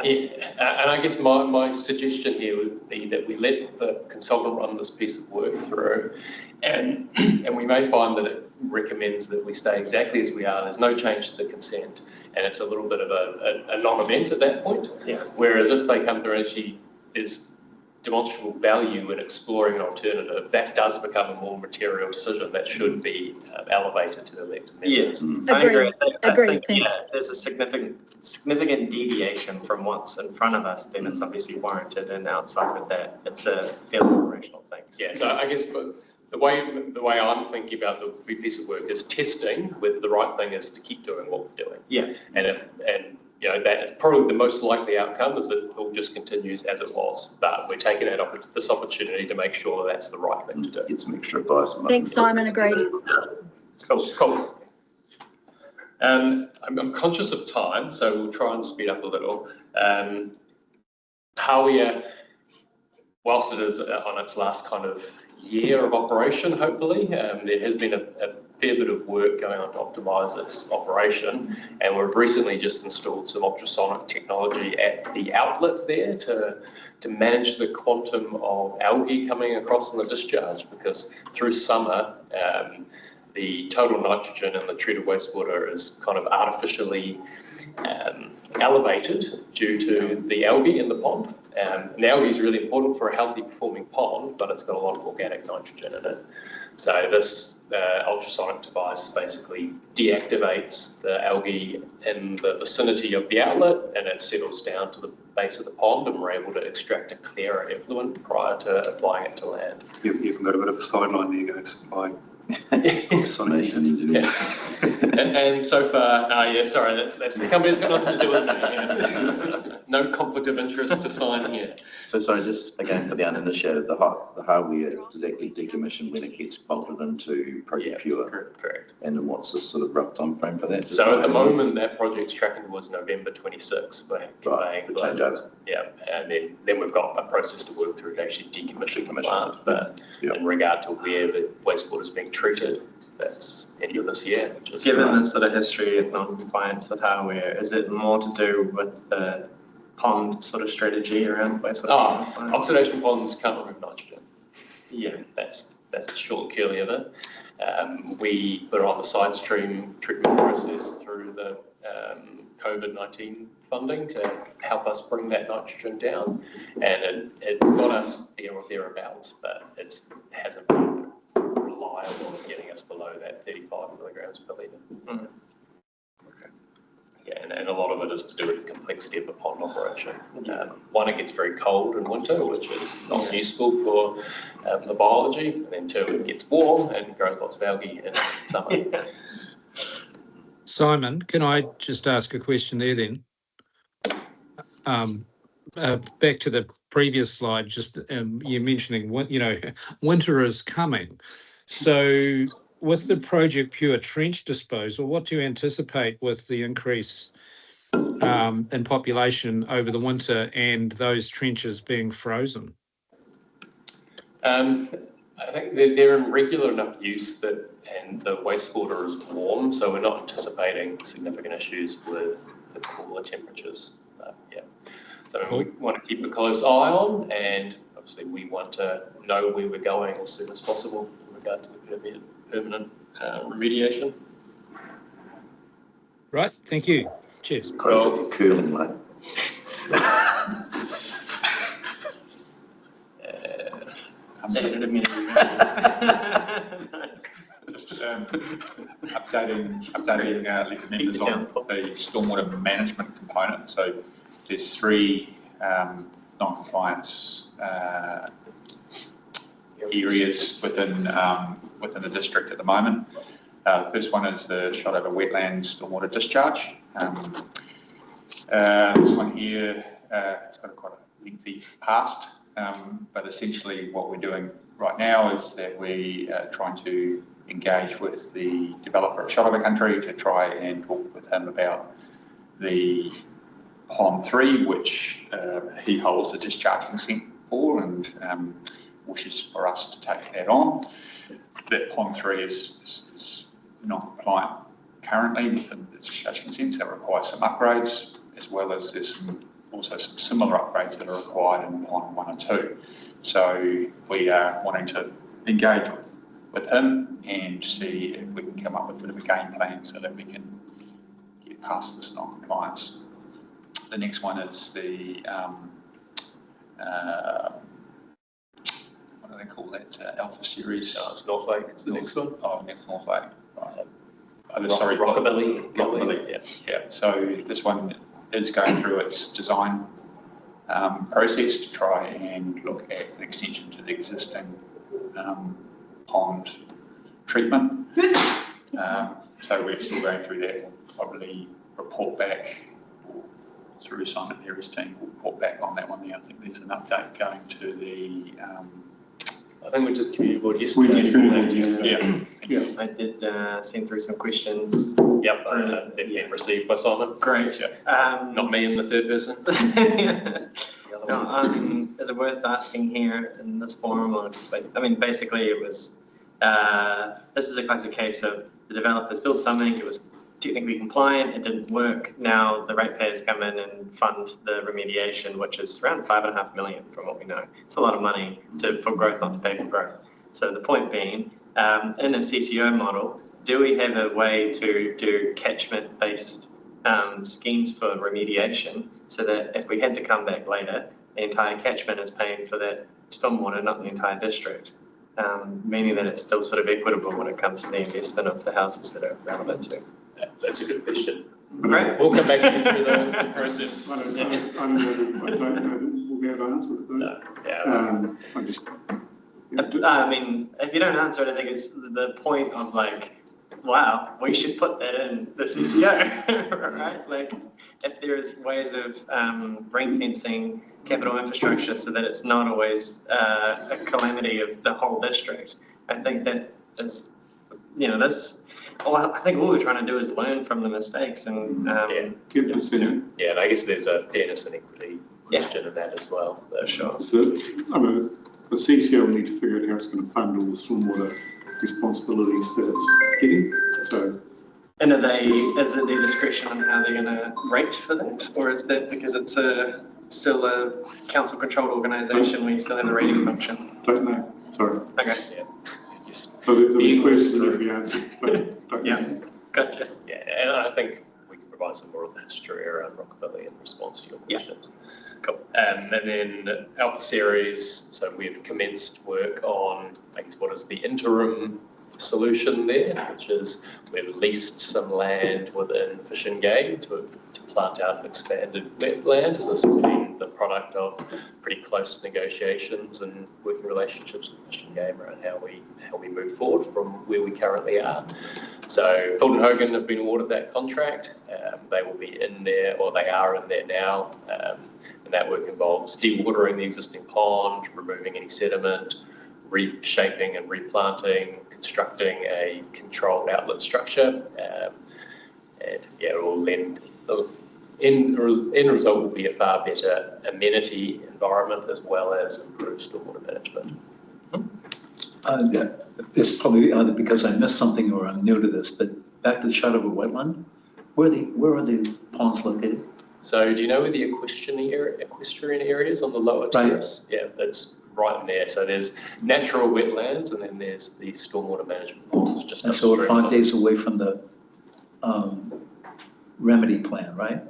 Yeah, and I guess my suggestion here would be that we let the consultant run this piece of work through, and we may find that it recommends that we stay exactly as we are. There's no change to the consent, and it's a little bit of a non-event at that point. Yeah. Whereas if they come through and actually there's demonstrable value in exploring an alternative, that does become a more material decision that should be elevated to the elected members. Yes, I agree. I think, thanks. yeah, there's a significant deviation from what's in front of us, then it's obviously warranted, and outside of that, it's a fairly operational thing. Yeah, so I guess the way I'm thinking about the piece of work is testing whether the right thing is to keep doing what we're doing. Yeah. And you know, that is probably the most likely outcome, is that it all just continues as it was. But we're taking this opportunity to make sure that that's the right thing to do. Get some extra advice. Thanks, Simon, agreed. Cool. I'm conscious of time, so we'll try and speed up a little. Hawea, whilst it is on its last kind of year of operation, hopefully, there has been a fair bit of work going on to optimise its operation, and we've recently just installed some ultrasonic technology at the outlet there to manage the quantum of algae coming across in the discharge, because through summer, the total nitrogen in the treated wastewater is kind of artificially elevated due to the algae in the pond. The algae is really important for a healthy performing pond, but it's got a lot of organic nitrogen in it. So this ultrasonic device basically deactivates the algae in the vicinity of the outlet, and it settles down to the base of the pond, and we're able to extract a clearer effluent prior to applying it to land. You've even got a bit of a sideline there going by. Yeah. And so far, sorry, that's the company that's got nothing to do with me. Yeah. No conflict of interest to sign here. So just again for the uninitiated, the Hawea does that get decommissioned when it gets bolted into Project Pure? Correct. And then what's the sort of rough time frame for that? So at the moment, that project's tracking towards November 26 for conveying the changeover. Yeah, and then we've got a process to work through to actually decommission the plant. But in regard to where the wastewater is being treated, that's end of this year. Given the sort of history of non-compliance with Hawea, is it more to do with the pond sort of strategy around wastewater? Oxidation ponds can't remove nitrogen. Yeah, that's the short curly of it. We put it on the side stream treatment process through the COVID-19 funding to help us bring that nitrogen down, and it's got us there or thereabouts, but it hasn't been reliable in getting us below that 35 milligrams per litre. Mm. Yeah, and a lot of it is to do with the complexity of a pond operation. One, it gets very cold in winter, which is not useful for the biology, and then two, it gets warm and grows lots of algae in summer. Simon, can I just ask a question there then? Back to the previous slide, just you mentioning, winter is coming. So with the Project Pure trench disposal, what do you anticipate with the increase in population over the winter and those trenches being frozen? I think they're in regular enough use and the wastewater is warm, so we're not anticipating significant issues with the cooler temperatures. So we want to keep a close eye on, and obviously we want to know where we're going as soon as possible in regard to the permanent remediation. Right, thank you. Cheers. Curling, mate. Just updating elected members on the stormwater management component. So there's three non-compliance areas within the district at the moment. The first one is the Shotover wetland stormwater discharge. This one here, it's got quite a lengthy past, but essentially what we're doing right now is that we are trying to engage with the developer of Shotover country to try and talk with him about the Pond 3, which he holds the discharge consent for, and wishes for us to take that on. That Pond 3 is not compliant currently within the discharge consent, so it requires some upgrades, as well as there's also some similar upgrades that are required in Pond 1 and 2. So we are wanting to engage with him and see if we can come up with a bit of a game plan so that we can get past this non-compliance. The next one is the they call that, Alpha Series. It's North Lake, it's the next one. Oh, North Lake, right. Sorry. Rockabilly. Rockabilly, yeah. So this one is going through its design process to try and look at an extension to the existing pond treatment. So we're still going through that. We'll probably report back through Simon Harry's team. We'll report back on that one there. I think there's an update going to the. I think we did community board yesterday. We did community board yesterday. Yeah. I did send through some questions. Yep, they've been received by Simon. Great. Not me, I'm the third person. No, is it worth asking here in this forum or just wait? I mean, basically it was, this is a classic case of the developers built something, it was technically compliant, it didn't work. Now the ratepayers come in and fund the remediation, which is around 5.5 million from what we know. It's a lot of money for growth, not to pay for growth. So the point being, in a CCO model, do we have a way to do catchment-based schemes for remediation so that if we had to come back later, the entire catchment is paying for that stormwater, not the entire district? Meaning that it's still sort of equitable when it comes to the investment of the houses that are relevant to. That's a good question. Great. We'll come back to you through the process. I don't know that we'll be able to answer that though. No, yeah. I just. I mean, if you don't answer it, I think it's the point of like, wow, we should put that in the CCO, right? Like, if there's ways of ring fencing capital infrastructure so that it's not always a calamity of the whole district, I think that is, I think all we're trying to do is learn from the mistakes and Yeah, and I guess there's a fairness and equity question in that as well. Sure. So, the CCO will need to figure out how it's going to fund all the stormwater responsibilities that it's getting. So, and is it their discretion on how they're going to rate for that, or is that because it's still a council-controlled organisation where you still have the rating function? Don't know. Sorry. Okay. Yeah. Yes. So the question will be answered, but don't know. Gotcha. Yeah, and I think we can provide some more of the history around Rockabilly in response to your questions. Cool. And then Alpha Series, so we've commenced work on, I guess, what is the interim solution there, which is we've leased some land within Fish and Game to plant out an expanded wetland. So this has been the product of pretty close negotiations and working relationships with Fish and Game around how we move forward from where we currently are. So Fulton Hogan have been awarded that contract. They will be in there, or they are in there now. And that work involves dewatering the existing pond, removing any sediment, reshaping and replanting, constructing a controlled outlet structure, and yeah, it will lend. The end result will be a far better amenity environment as well as improved stormwater management. This is probably either because I missed something or I'm new to this, but back to the Shadow wetland, where are the ponds located? So do you know where the equestrian area is on the lower terrace? Yeah, that's right in there. So there's natural wetlands and then there's the stormwater management ponds just And so we're 5 days away from the remedy plan, right?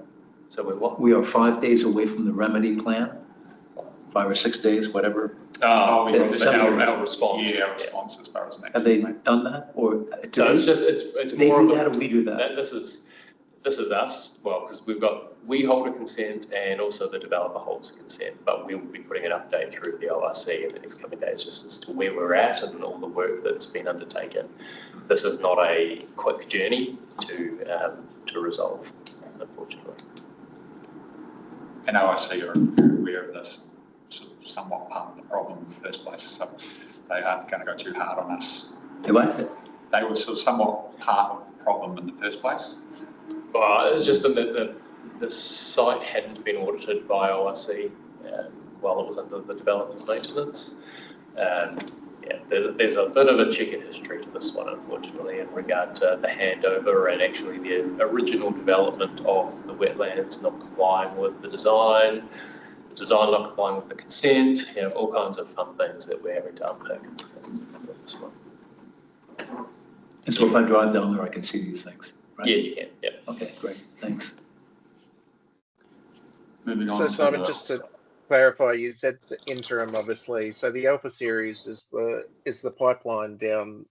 So we're what? We are 5 days away from the remedy plan, 5 or 6 days, whatever. Our response. Yeah, our response as far as next. Have they done that, or So it's they more do of that, or we do that? This is us, well, because we hold a consent and also the developer holds a consent, but we will be putting an update through the ORC in the next coming days just as to where we're at and all the work that's been undertaken. This is not a quick journey to resolve, unfortunately. And ORC are very aware of this, sort of somewhat part of the problem in the first place, so they aren't going to go too hard on us. They like it. They were sort of somewhat part of the problem in the first place. Well, it's just that the site hadn't been audited by ORC while it was under the developer's maintenance. Yeah, there's a bit of a checkered history to this one, unfortunately, in regard to the handover and actually the original development of the wetlands not complying with the design not complying with the consent, all kinds of fun things that we're having to unpick with this one. And so if I drive down there, I can see these things, right? Yeah, you can, yeah. Okay, great, thanks. Moving on. So Simon, just to clarify, you said it's interim, obviously. So the Alpha series is the pipeline down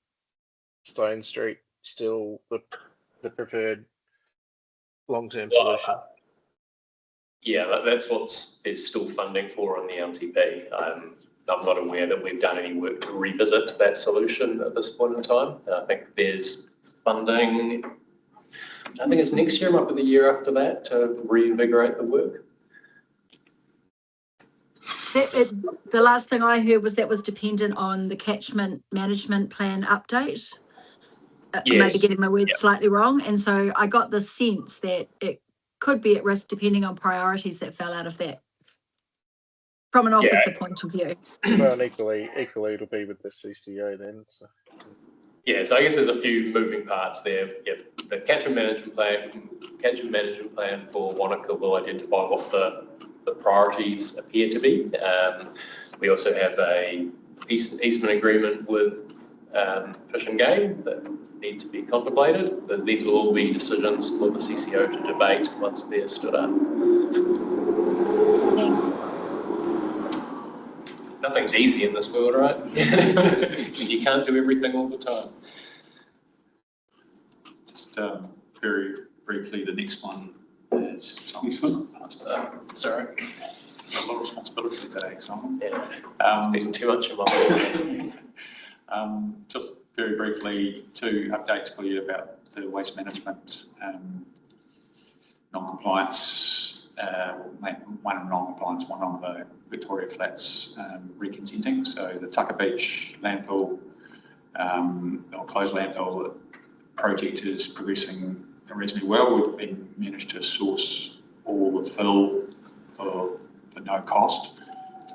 Stone Street still the preferred long-term solution? Yeah, that's what there's still funding for on the LTP. I'm not aware that we've done any work to revisit that solution at this point in time. I think there's funding, I think it's next year, might be the year after that, to reinvigorate the work. The last thing I heard was that was dependent on the catchment management plan update. Yes. Maybe getting my words slightly wrong. And so I got the sense that it could be at risk depending on priorities that fell out of that from an officer point of view. Well, and equally it'll be with the CCO then. So. Yeah, so I guess there's a few moving parts there. Yeah, the catchment management plan for Wanaka will identify what the priorities appear to be. We also have a easement agreement with Fish and Game that need to be contemplated. But these will all be decisions for the CCO to debate once they're stood up. Thanks. Nothing's easy in this world, right? You can't do everything all the time. Just very briefly, the next one is sorry. Got a lot of responsibility today, Simon. Yeah, speaking too much of my just very briefly, two updates for you about the waste management non-compliance. One on non-compliance, one on the Victoria Flats reconsenting. So the Tucker Beach landfill, or closed landfill project is progressing reasonably well. We've managed to source all the fill for no cost,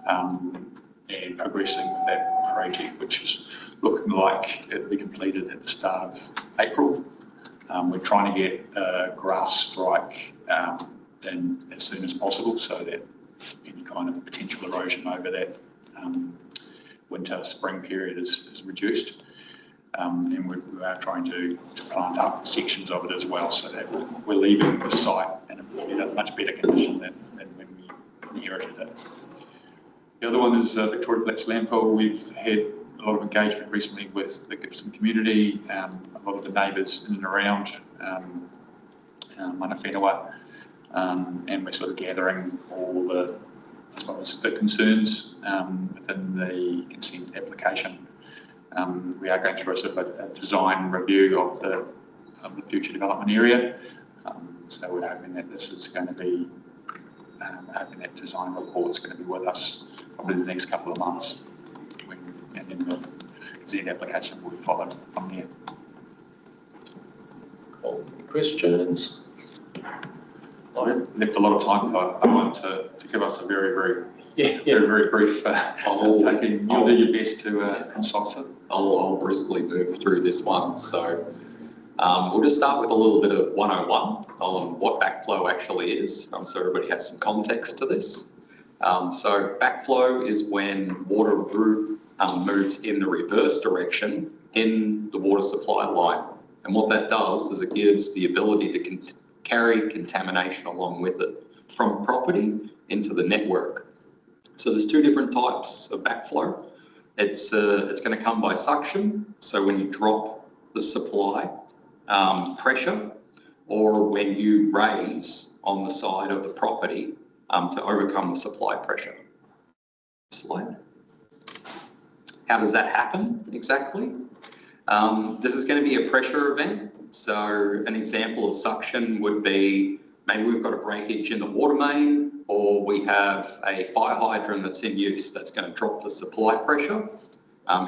and progressing with that project, which is looking like it'll be completed at the start of April. We're trying to get grass strike in as soon as possible so that any kind of potential erosion over that winter, spring period is reduced. And we are trying to plant up sections of it as well, so that we're leaving the site in a much better condition than when we inherited it. The other one is Victoria Flats landfill. We've had a lot of engagement recently with the Gibson community, a lot of the neighbours in and around Mana Whenua, and we're sort of gathering all the, I suppose, the concerns within the consent application. We are going through a sort of a design review of the future development area, so we're hoping that this is going to be, hoping that design report is going to be with us probably the next couple of months, and then the consent application will follow from there. Cool. Questions? I left a lot of time for Owen to give us a very brief taking. You'll do your best to concise it. I'll briskly move through this one. So we'll just start with a little bit of 101 on what backflow actually is, so everybody has some context to this. So backflow is when water moves in the reverse direction in the water supply line. And what that does is it gives the ability to carry contamination along with it from property into the network. So there's two different types of backflow. It's going to come by suction, so when you drop the supply pressure, or when you raise on the side of the property to overcome the supply pressure. Slide. How does that happen exactly? This is going to be a pressure event. So an example of suction would be maybe we've got a breakage in the water main, or we have a fire hydrant that's in use that's going to drop the supply pressure.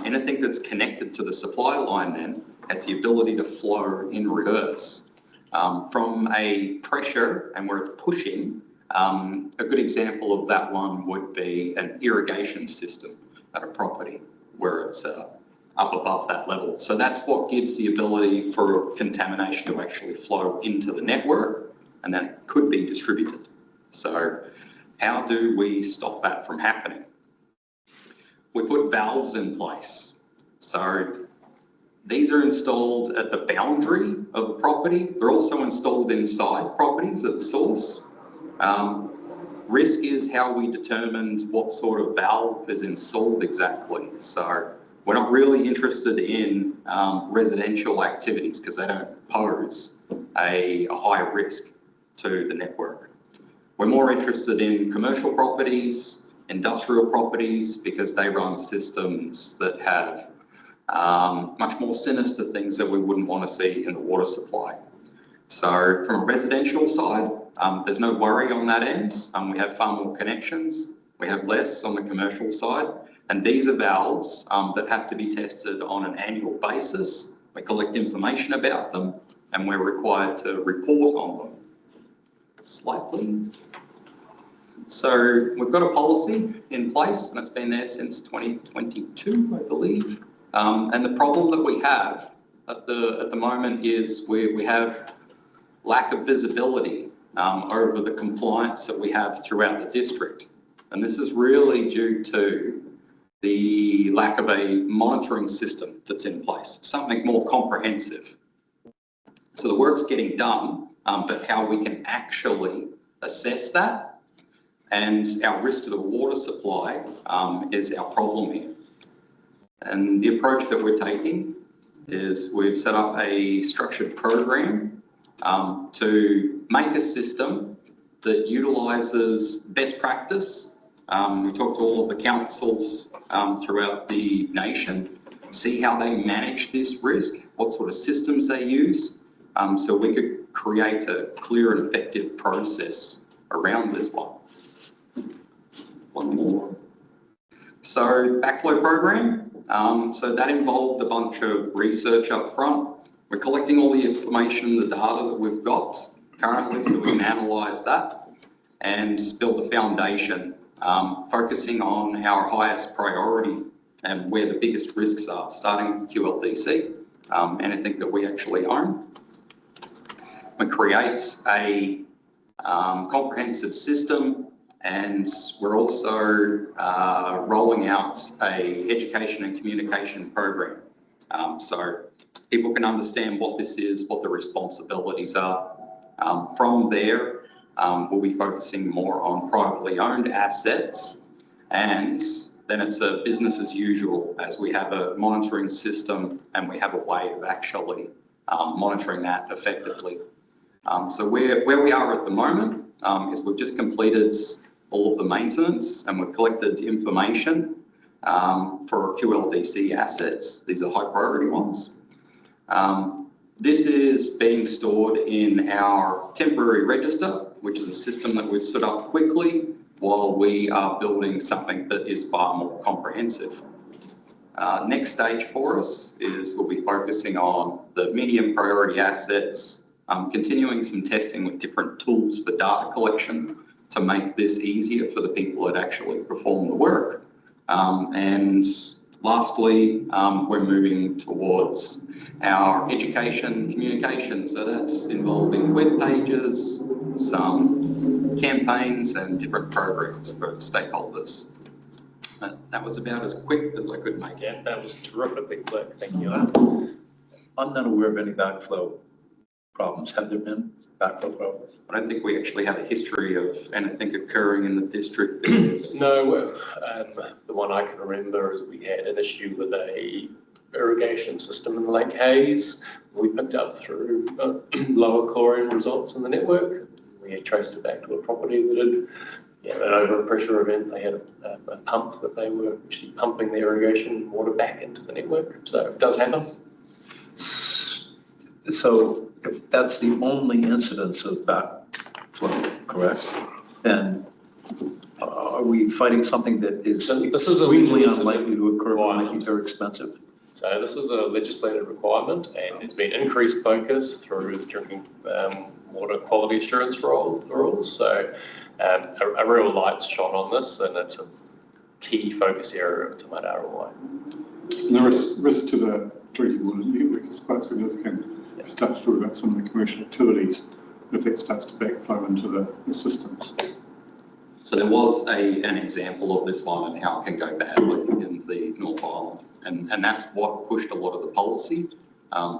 Anything that's connected to the supply line then has the ability to flow in reverse. From a pressure and where it's pushing, a good example of that one would be an irrigation system at a property where it's up above that level. So that's what gives the ability for contamination to actually flow into the network, and then it could be distributed. So how do we stop that from happening? We put valves in place. So these are installed at the boundary of the property. They're also installed inside properties at the source. risk is how we determined what sort of valve is installed exactly. So we're not really interested in residential activities because they don't pose a high risk to the network. We're more interested in commercial properties, industrial properties, because they run systems that have much more sinister things that we wouldn't want to see in the water supply. So from a residential side, there's no worry on that end. We have far more connections. We have less on the commercial side. And these are valves that have to be tested on an annual basis. We collect information about them and we're required to report on them. Slide, please. So we've got a policy in place and it's been there since 2022, I believe. And the problem that we have at the moment is we have lack of visibility over the compliance that we have throughout the district. And this is really due to the lack of a monitoring system that's in place, something more comprehensive. So the work's getting done, but how we can actually assess that and our risk to the water supply is our problem here. And the approach that we're taking is we've set up a structured program to make a system that utilises best practice. We talked to all of the councils throughout the nation, see how they manage this risk, what sort of systems they use, so we could create a clear and effective process around this one. One more. So backflow program, so that involved a bunch of research up front. We're collecting all the information, the data that we've got currently so we can analyse that and build a foundation, focusing on our highest priority and where the biggest risks are, starting with QLDC, anything that we actually own. We create a comprehensive system and we're also rolling out a education and communication program. So people can understand what this is, what the responsibilities are. From there, we'll be focusing more on privately owned assets, and then it's a business as usual as we have a monitoring system and we have a way of actually monitoring that effectively. So where we are at the moment is we've just completed all of the maintenance and we've collected information for QLDC assets. These are high priority ones. This is being stored in our temporary register, which is a system that we've set up quickly while we are building something that is far more comprehensive. Next stage for us is we'll be focusing on the medium priority assets, continuing some testing with different tools for data collection to make this easier for the people that actually perform the work. And lastly, we're moving towards our education communication. So that's involving web pages, some campaigns and different programs for stakeholders. That was about as quick as I could make it. Yeah, that was terrifically quick. Thank you. I'm not aware of any backflow problems. Have there been backflow problems? I don't think we actually have a history of anything occurring in the district. No, the one I can remember is we had an issue with a irrigation system in Lake Hayes. We picked up through lower chlorine results in the network. We had traced it back to a property that had an overpressure event. They had a pump that they were actually pumping the irrigation water back into the network. So it does happen. So if that's the only incidence of backflow, correct? Then are we fighting something that is extremely unlikely to occur but might be very expensive? So this is a legislated requirement and there's been increased focus through the drinking water quality assurance rules. So a real light's shone on this and it's a key focus area of Te Mata Arawai. And the risk to the drinking water network is quite significant. We start to talk about some of the commercial activities if that starts to backflow into the systems. So there was an example of this one and how it can go badly in the North Island. And that's what pushed a lot of the policy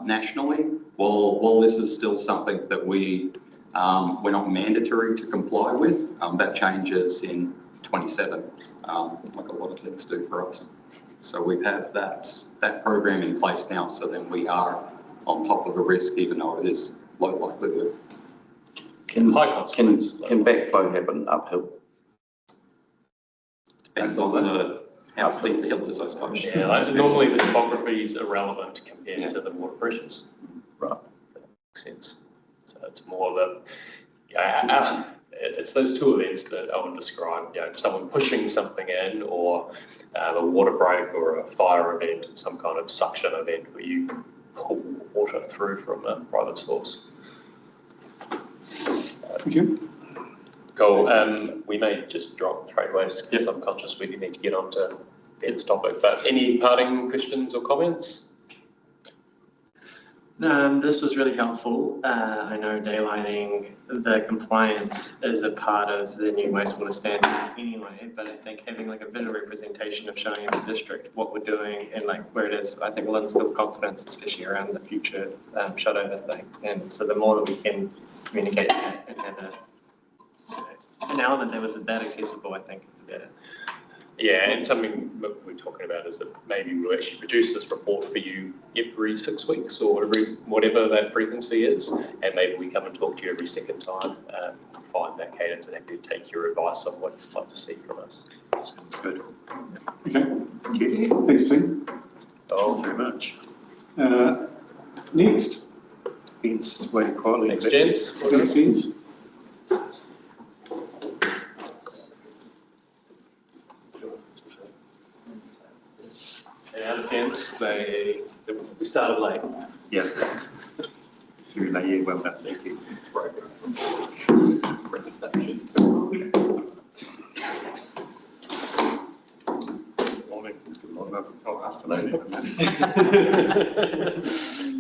nationally. While this is still something that we we're not mandatory to comply with. That changes in 27, like a lot of things do for us. So we have that program in place now, so then we are on top of a risk, even though it is low likelihood. Can consequence. can backflow happen uphill? Depends on how steep the hill is, I suppose. Yeah, like normally the topography is irrelevant compared to the water pressures. Right. That makes sense. So it's more the, it's those two events that Owen described, someone pushing something in, or a water break, or a fire event, some kind of suction event where you pull water through from a private source. Thank you. Cool. We may just drop tradeways because I'm conscious we need to get on to Ben's topic, but any parting questions or comments? This was really helpful. I know daylighting the compliance is a part of the new wastewater standards anyway, but I think having like a visual representation of showing the district what we're doing and like where it is, I think will instill confidence, especially around the future shutover thing. And so the more that we can communicate that and have an element that was that accessible, I think, the better. Yeah, and something that we're talking about is that maybe we'll actually produce this report for you every 6 weeks or whatever that frequency is, and maybe we come and talk to you every second time, find that cadence and happy to take your advice on what you'd like to see from us. Sounds good. Okay, Thank you. thanks, Tim. Oh, Very much. Next. Vince, waiting quietly. thanks, gents. Thanks, Vince. And Vince, we started late. Yeah. Very late, yeah, well done, thank you. Presentations. Morning. Good morning. Oh, afternoon.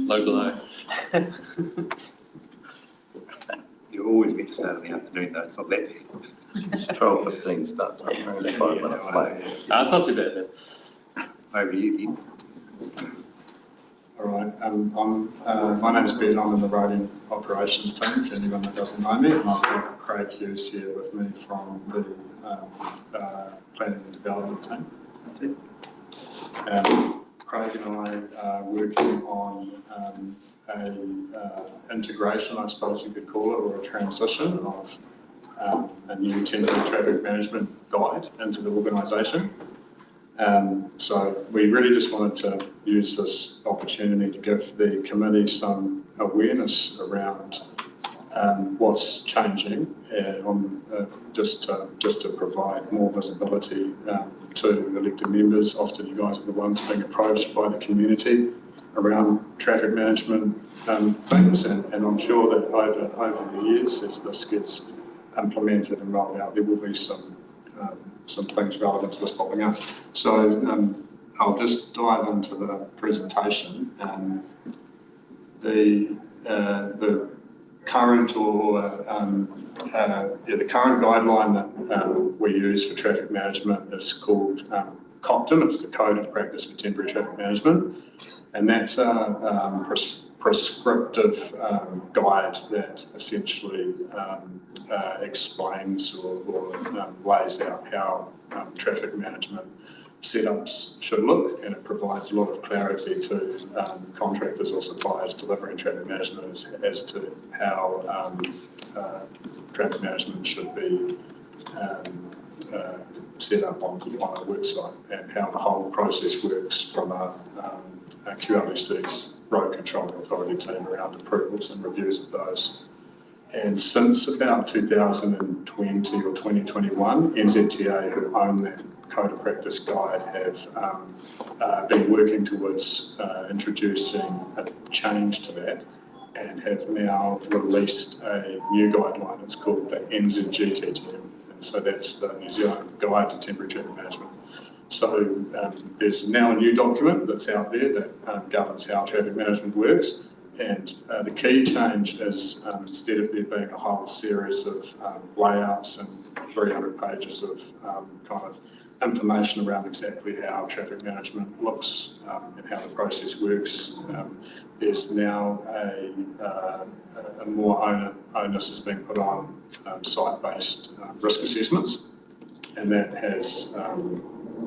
Low below. You're always meant to start in the afternoon though, it's not that late. It's 12:15 start time, only 5 minutes late. It's not too bad then. Over you, Ben. All right, my name's Ben, I'm in the roading operations team, for anyone that doesn't know me, and I've got Craig Hughes here with me from the planning and development team. Craig and I are working on a integration, I suppose you could call it, or a transition of a new temporary traffic management guide into the organisation. So we really just wanted to use this opportunity to give the committee some awareness around what's changing, just to provide more visibility to elected members. Often you guys are the ones being approached by the community around traffic management things, and I'm sure that over the years, as this gets implemented and rolled out, there will be some things relevant to this popping up. So I'll just dive into the presentation. The current the current guideline that we use for traffic management is called COPTM. It's the Code of Practice for Temporary Traffic Management, and that's a prescriptive guide that essentially explains or lays out how traffic management setups should look, and it provides a lot of clarity to contractors or suppliers delivering traffic management as to how traffic management should be set up on a work site, and how the whole process works from a QLDC's Road Control Authority team around approvals and reviews of those. And since about 2020 or 2021, NZTA, who own that Code of Practice guide, have been working towards introducing a change to that, and have now released a new guideline. It's called the NZGTTM, and so that's the New Zealand Guide to Temporary Traffic Management. So there's now a new document that's out there that governs how traffic management works, and the key change is instead of there being a whole series of layouts and 300 pages of kind of information around exactly how traffic management looks and how the process works. There's now a more onus is being put on site-based risk assessments, and that has,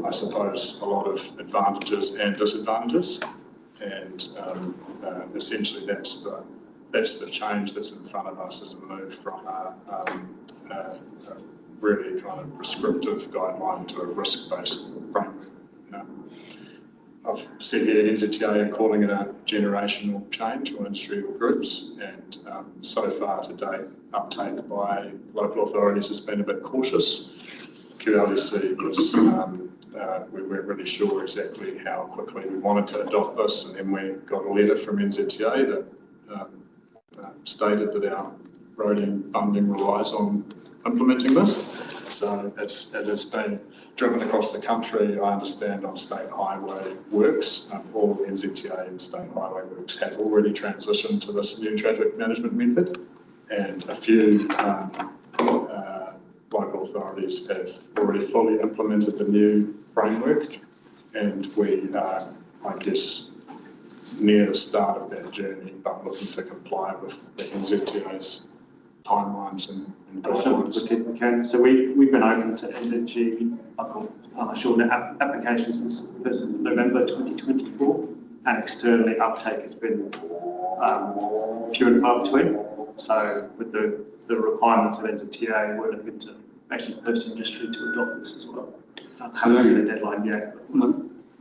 I suppose, a lot of advantages and disadvantages. And essentially, that's the change that's in front of us, as a move from a really kind of prescriptive guideline to a risk-based framework. I've said here NZTA are calling it a generational change or industry groups, and so far to date, uptake by local authorities has been a bit cautious. QLDC was, we weren't really sure exactly how quickly we wanted to adopt this, and then we got a letter from NZTA that stated that our roading funding relies on implementing this. So it has been driven across the country, I understand, on state highway works. All NZTA and state highway works have already transitioned to this new traffic management method, and a few local authorities have already fully implemented the new framework, and we are, I guess, near the start of that journey, but looking to comply with the NZTA's timelines and guidelines. So we've been open to NZG short applications since the 1st of November 2024, and externally uptake has been few and far between. So with the requirements of NZTA, we're looking to actually push industry to adopt this as well. Haven't seen a deadline yet.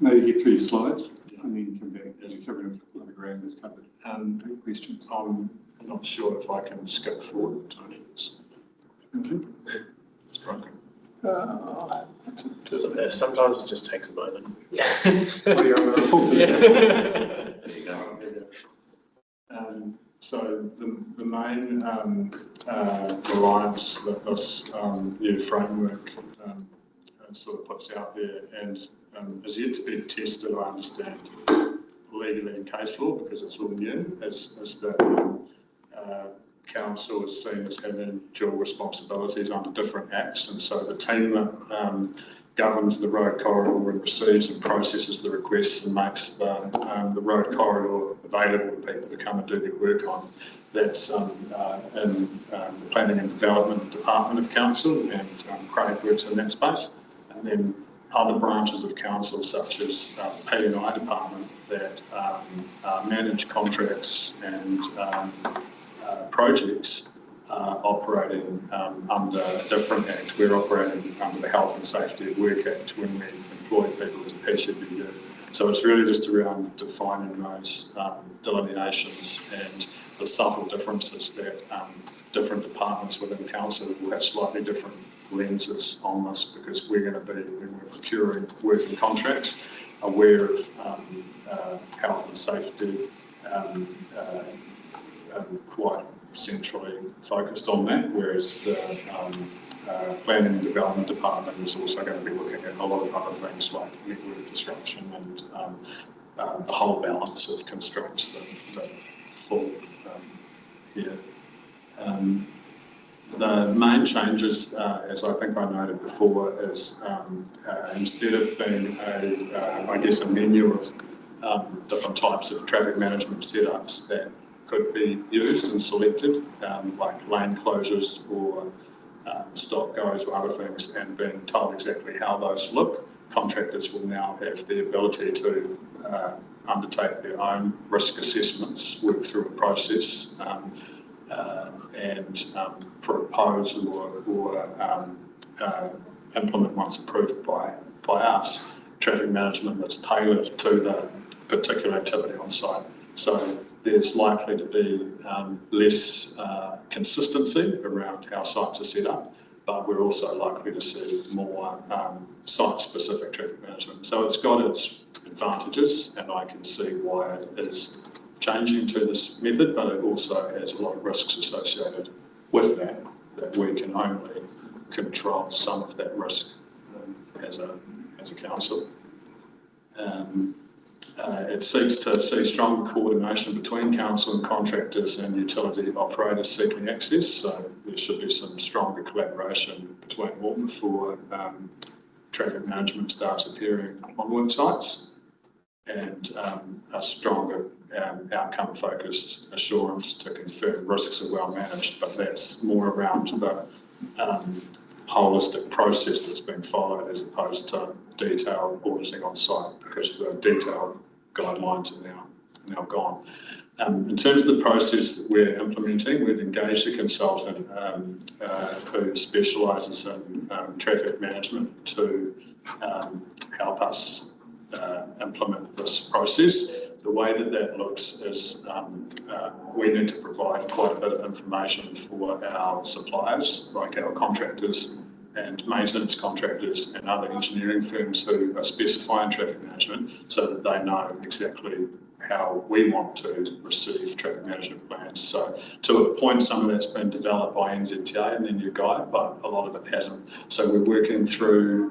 Maybe get through your slides. I mean, as you cover a lot of ground that's covered. Questions? I'm not sure if I can skip forward, Tony. It's broken. Sometimes it just takes a moment. So the main reliance that this new framework sort of puts out there and is yet to be tested, I understand, legally in case law, because it's all new, is that council is seen as having dual responsibilities under different acts, and so the team that governs the road corridor and receives and processes the requests and makes the road corridor available to people to come and do their work on. That's in the Planning and Development Department of Council, and Craig works in that space. And then other branches of council, such as the P&I department, that manage contracts and projects operating under a different act. We're operating under the Health and Safety at Work Act when we employ people as a PCBU. So it's really just around defining those delineations and the subtle differences that different departments within council will have slightly different lenses on this, because we're going to be, when we're procuring working contracts, aware of health and safety, quite centrally focused on that, whereas the Planning and Development Department is also going to be looking at a lot of other things like network disruption and the whole balance of constraints that fall here. The main changes, as I think I noted before, is instead of being I guess, a menu of different types of traffic management setups that could be used and selected, like lane closures or stop goes or other things, and being told exactly how those look, contractors will now have the ability to undertake their own risk assessments, work through a process, and propose or implement, once approved by us, traffic management that's tailored to the particular activity on site. So there's likely to be less consistency around how sites are set up, but we're also likely to see more site-specific traffic management. So it's got its advantages, and I can see why it is changing to this method, but it also has a lot of risks associated with that we can only control some of that risk as a council. It seeks to see stronger coordination between council and contractors and utility operators seeking access, so there should be some stronger collaboration between them for traffic management starts appearing on work sites, and a stronger outcome-focused assurance to confirm risks are well managed, but that's more around the holistic process that's been followed as opposed to detailed auditing on site, because the detailed guidelines are now gone. In terms of the process that we're implementing, we've engaged a consultant who specialises in traffic management to help us implement this process. The way that looks is we need to provide quite a bit of information for our suppliers, like our contractors and maintenance contractors and other engineering firms who are specifying traffic management, so that they know exactly how we want to receive traffic management plans. So to a point, some of that's been developed by NZTA and their new guide, but a lot of it hasn't. So we're working through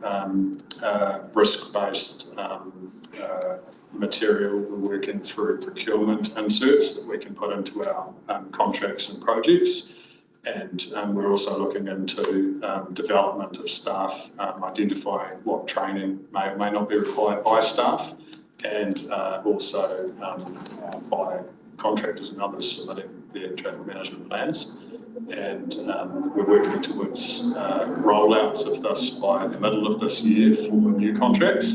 risk-based material. We're working through procurement inserts that we can put into our contracts and projects. And we're also looking into development of staff, identifying what training may or may not be required by staff, and also by contractors and others submitting their traffic management plans. And we're working towards rollouts of this by the middle of this year for new contracts.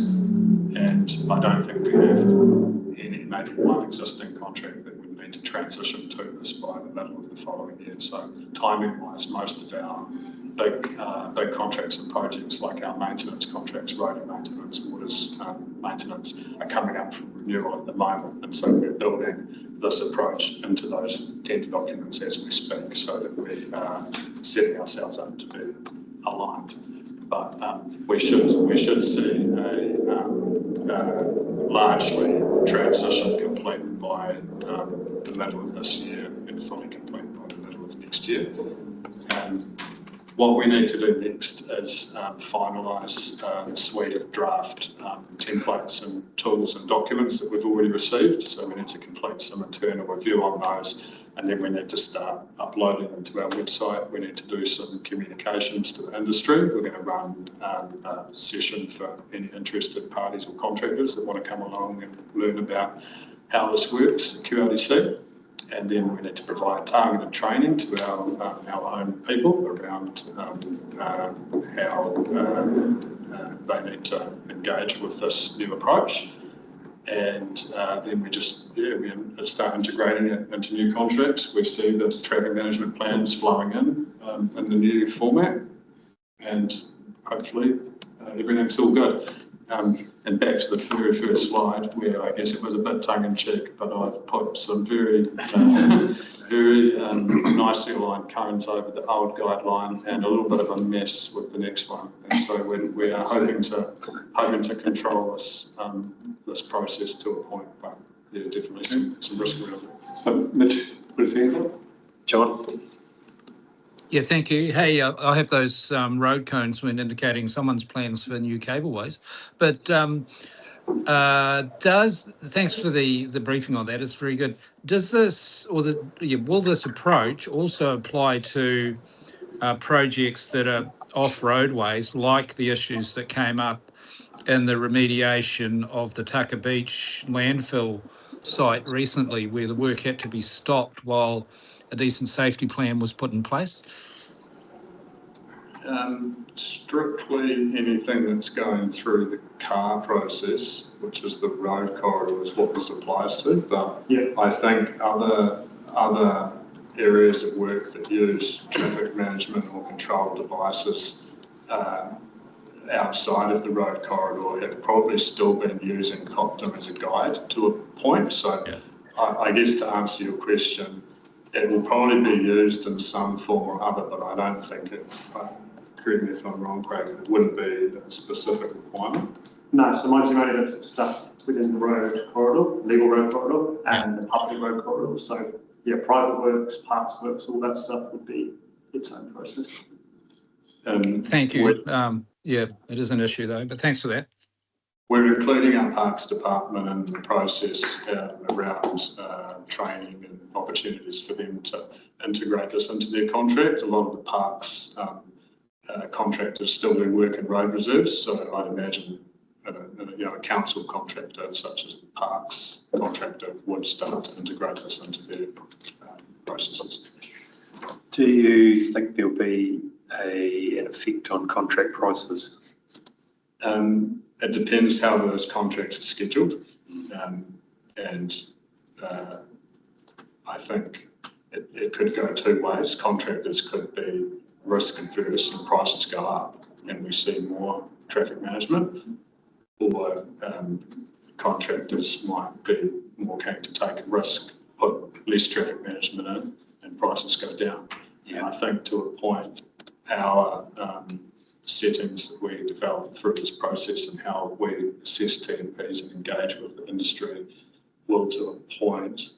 And I don't think we have any, maybe one existing contract that would need to transition to this by the middle of the following year. So timing-wise, most of our big contracts and projects, like our maintenance contracts, road maintenance, waters maintenance, are coming up for renewal at the moment. And so we're building this approach into those tender documents as we speak, so that we are setting ourselves up to be aligned. But we should see a largely transition complete by the middle of this year and fully complete by the middle of next year. What we need to do next is finalise a suite of draft templates and tools and documents that we've already received. So we need to complete some internal review on those, and then we need to start uploading them to our website. We need to do some communications to the industry. We're going to run a session for any interested parties or contractors that want to come along and learn about how this works at QLDC. And then we need to provide targeted training to our own people around how they need to engage with this new approach. And then we start integrating it into new contracts. We see the traffic management plans flowing in the new format, and hopefully everything's all good. And back to the very first slide, where I guess it was a bit tongue-in-cheek, but I've put some very nicely aligned cones over the old guideline and a little bit of a mess with the next one. And so we are hoping to control this process to a point, but yeah, definitely some risk around it. So Mitch, what do you think? John? Yeah, thank you. Hey, I hope those road cones weren't indicating someone's plans for new cableways. But thanks for the briefing on that. It's very good. Does this, will this approach also apply to projects that are off roadways, like the issues that came up in the remediation of the Tucker Beach landfill site recently, where the work had to be stopped while a decent safety plan was put in place? Strictly anything that's going through the car process, which is the road corridor, is what this applies to. But yeah, I think other areas of work that use traffic management or control devices outside of the road corridor have probably still been using Coptum as a guide to a point. So yeah. I guess to answer your question, it will probably be used in some form or other, but I don't think it, correct me if I'm wrong, Craig, it wouldn't be a specific requirement. No, so my team only looks at stuff within the road corridor, legal road corridor, and the public road corridor. So yeah, private works, parks works, all that stuff would be its own process. Thank you. Yeah, it is an issue though, but thanks for that. We're including our Parks Department in the process around training and opportunities for them to integrate this into their contract. A lot of the parks contractors still do work in road reserves, so I'd imagine a council contractor such as the parks contractor would start to integrate this into their processes. Do you think there'll be an effect on contract prices? It depends how those contracts are scheduled, and I think it could go two ways. Contractors could be risk adverse and prices go up and we see more traffic management, or contractors might be more keen to take a risk, put less traffic management in and prices go down. Yeah. And I think to a point, our settings that we develop through this process and how we assess TNPs and engage with the industry will to a point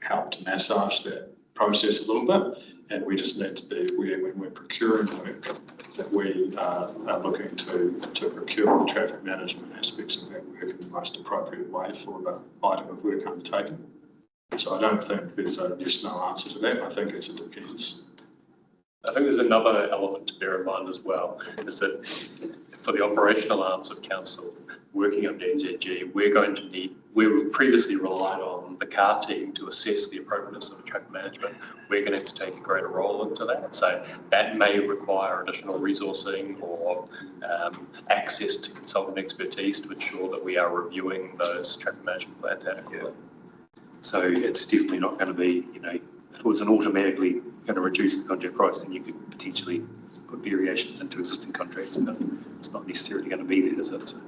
help to massage that process a little bit, and we just need to be aware when we're procuring work that we are looking to procure the traffic management aspects of that work in the most appropriate way for the item of work undertaken. So I don't think there's a yes/no answer to that. I think it depends. I think there's another element to bear in mind as well, is that for the operational arms of council working under NZG, we've previously relied on the car team to assess the appropriateness of traffic management. We're going to have to take a greater role into that. So that may require additional resourcing or access to consultant expertise to ensure that we are reviewing those traffic management plans adequately. So it's definitely not going to be, if it was an automatically going to reduce the contract price, then you could potentially put variations into existing contracts, but it's not necessarily going to be there, is it? So,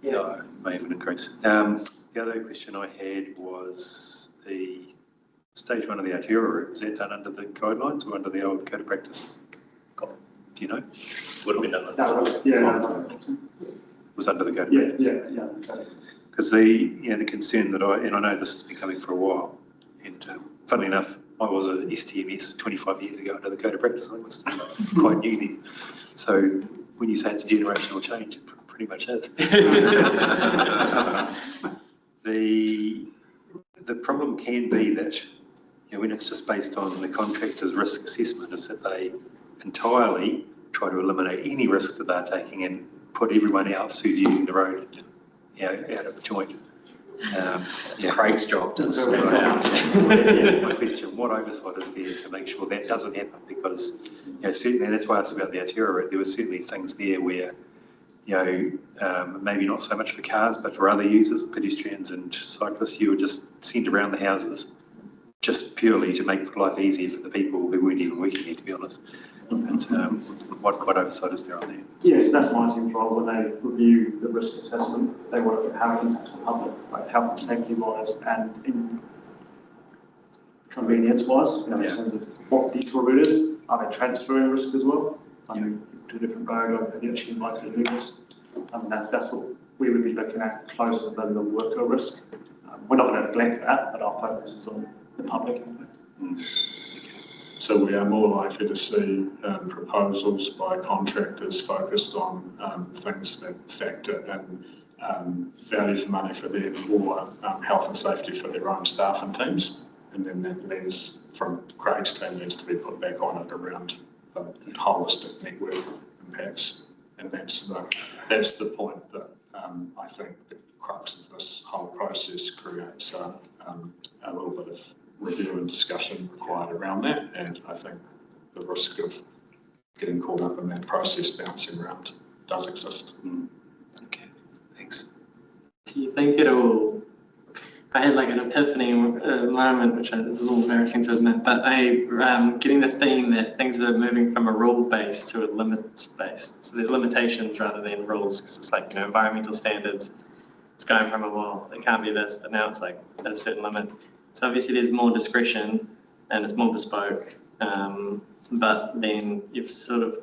yeah, may have an increase. The other question I had was the stage 1 of the arterial route. Is that done under the guidelines or under the old code of practice? Do you know? Would have been done. Was under the code of practice. Yeah. Because the concern that I know this has been coming for a while, and funnily enough, I was a STMS 25 years ago under the code of practice. I think it was quite new then. So when you say it's a generational change, it pretty much is. The problem can be that when it's just based on the contractor's risk assessment, is that they entirely try to eliminate any risks that they're taking and put everyone else who's using the road out of joint. It's Craig's job to step out. That's my question. What oversight is there to make sure that doesn't happen? Because certainly, that's why I asked about the arterial route. There were certainly things there where maybe not so much for cars, but for other users, pedestrians and cyclists, you would just send around the houses just purely to make life easier for the people who weren't even working there, to be honest. And what oversight is there on that? Yes, that's my team's role. When they review the risk assessment, they work at how it impacts the public, like health and safety wise and in convenience wise, in terms of what the detour route is. Are they transferring risk as well? To a different road, or have you actually invited a new risk? That's what we would be looking at closer than the worker risk. We're not going to neglect that, but our focus is on the public impact. So we are more likely to see proposals by contractors focused on things that factor in value for money for them, or health and safety for their own staff and teams. And then that lens from Craig's team needs to be put back on it around the holistic network impacts. And that's the point that I think the crux of this whole process creates a little bit of review and discussion required around that, and I think the risk of getting caught up in that process bouncing around does exist. Okay, thanks. Do you think I had like an epiphany moment, which is a little embarrassing to admit, but getting the theme that things are moving from a rule-based to a limits-based. So there's limitations rather than rules, because it's like, environmental standards, it's going from it can't be this, but now it's like at a certain limit. So obviously there's more discretion and it's more bespoke, but then you've sort of,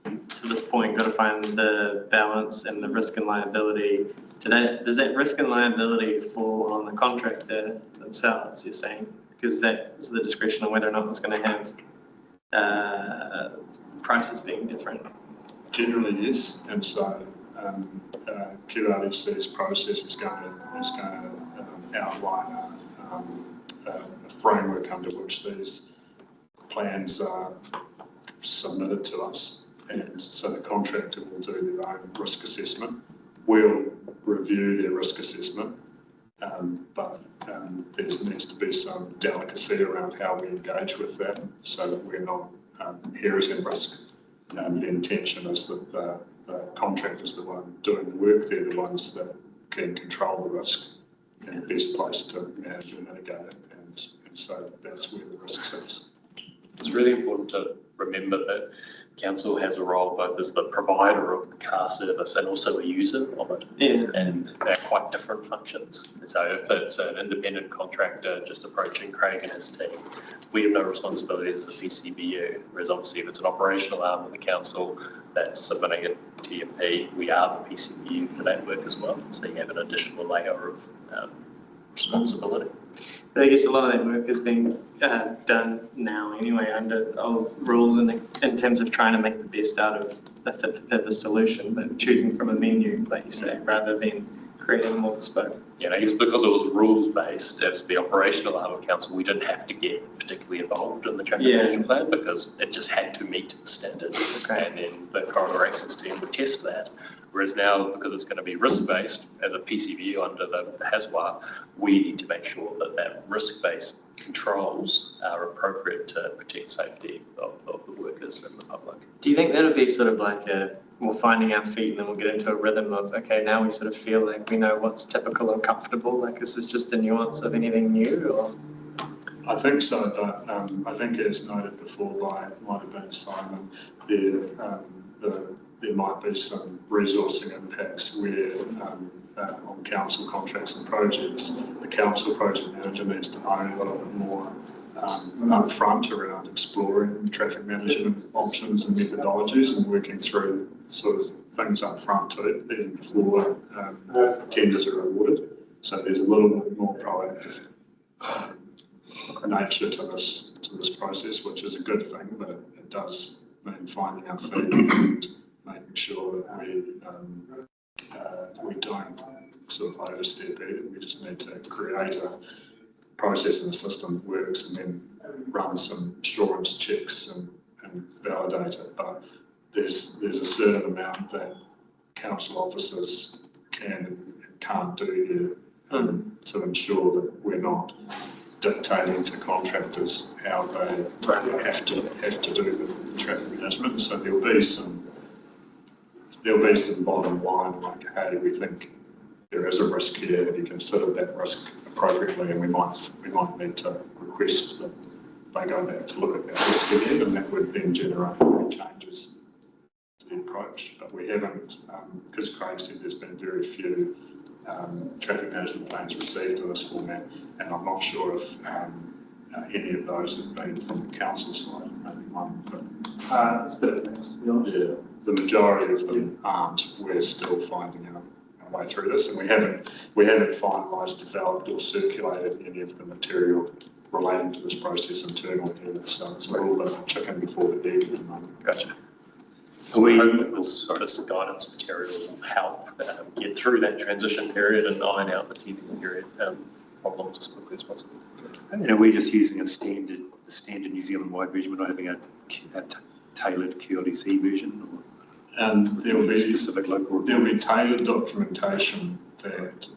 to this point, got to find the balance and the risk and liability. Does that risk and liability fall on the contractor themselves, you're saying? Because that's the discretion on whether or not it's going to have prices being different. Generally, yes, and so QLDC's process is going to outline a framework under which these plans are submitted to us, and so the contractor will do their own risk assessment. We'll review their risk assessment, but there needs to be some delicacy around how we engage with that so that we're not inheriting risk. The intention is that the contractor's the one doing the work, they're the ones that can control the risk and the best place to manage and mitigate it, and so that's where the risk sits. It's really important to remember that council has a role both as the provider of the car service and also a user of it. Yeah. And they're quite different functions. So if it's an independent contractor just approaching Craig and his team, we have no responsibilities as a PCBU. Whereas obviously if it's an operational arm of the council that's submitting a TMP, we are the PCBU for that work as well. So you have an additional layer of responsibility. I guess a lot of that work is being done now anyway under old rules and in terms of trying to make the best out of a fit for purpose solution, but choosing from a menu, like you say, rather than creating more bespoke. Yeah, and I guess because it was rules based, as the operational arm of council, we didn't have to get particularly involved in the traffic management plan because it just had to meet the standards. Okay. And then the corridor access team would test that. Whereas now, because it's going to be risk-based, as a PCBU under the HASWA, we need to make sure that that risk-based controls are appropriate to protect safety of the workers and the public. Do you think that'll be sort of like we're finding our feet and then we'll get into a rhythm of, okay, now we sort of feel like we know what's typical and comfortable, like is this just a nuance of anything new? Or? I think so, but I think as noted before might have been Simon, there might be some resourcing impacts where on council contracts and projects, the council project manager needs to own a little bit more upfront around exploring traffic management options and methodologies and working through sort of things up front too, even before tenders are awarded. So there's a little bit more proactive nature to this process, which is a good thing, but it does mean finding our feet and making sure that we don't sort of overstep either. We just need to create a process and a system that works and then run some assurance checks and validate it. But there's a certain amount that council officers can and can't do here to ensure that we're not dictating to contractors how they have to do the traffic management. So there'll be some bottom line like, hey, we think there is a risk here. Have you considered that risk appropriately? And we might need to request that they go back to look at that risk again, and that would then generate changes to the approach. But we haven't, because Craig said there's been very few traffic management plans received in this format, and I'm not sure if any of those have been from the council side, maybe one, but it's a bit of a mix, to be honest. Yeah, the majority of them aren't. We're still finding our way through this, and we haven't finalised, developed or circulated any of the material relating to this process internally either. So it's a little bit of a chicken before the egg at the moment. Gotcha. So we hope that this guidance material will help get through that transition period and iron out the teething period problems as quickly as possible. And are we just using the standard New Zealand-wide version? We're not having a tailored QLDC version? There'll be specific local. There'll be tailored documentation that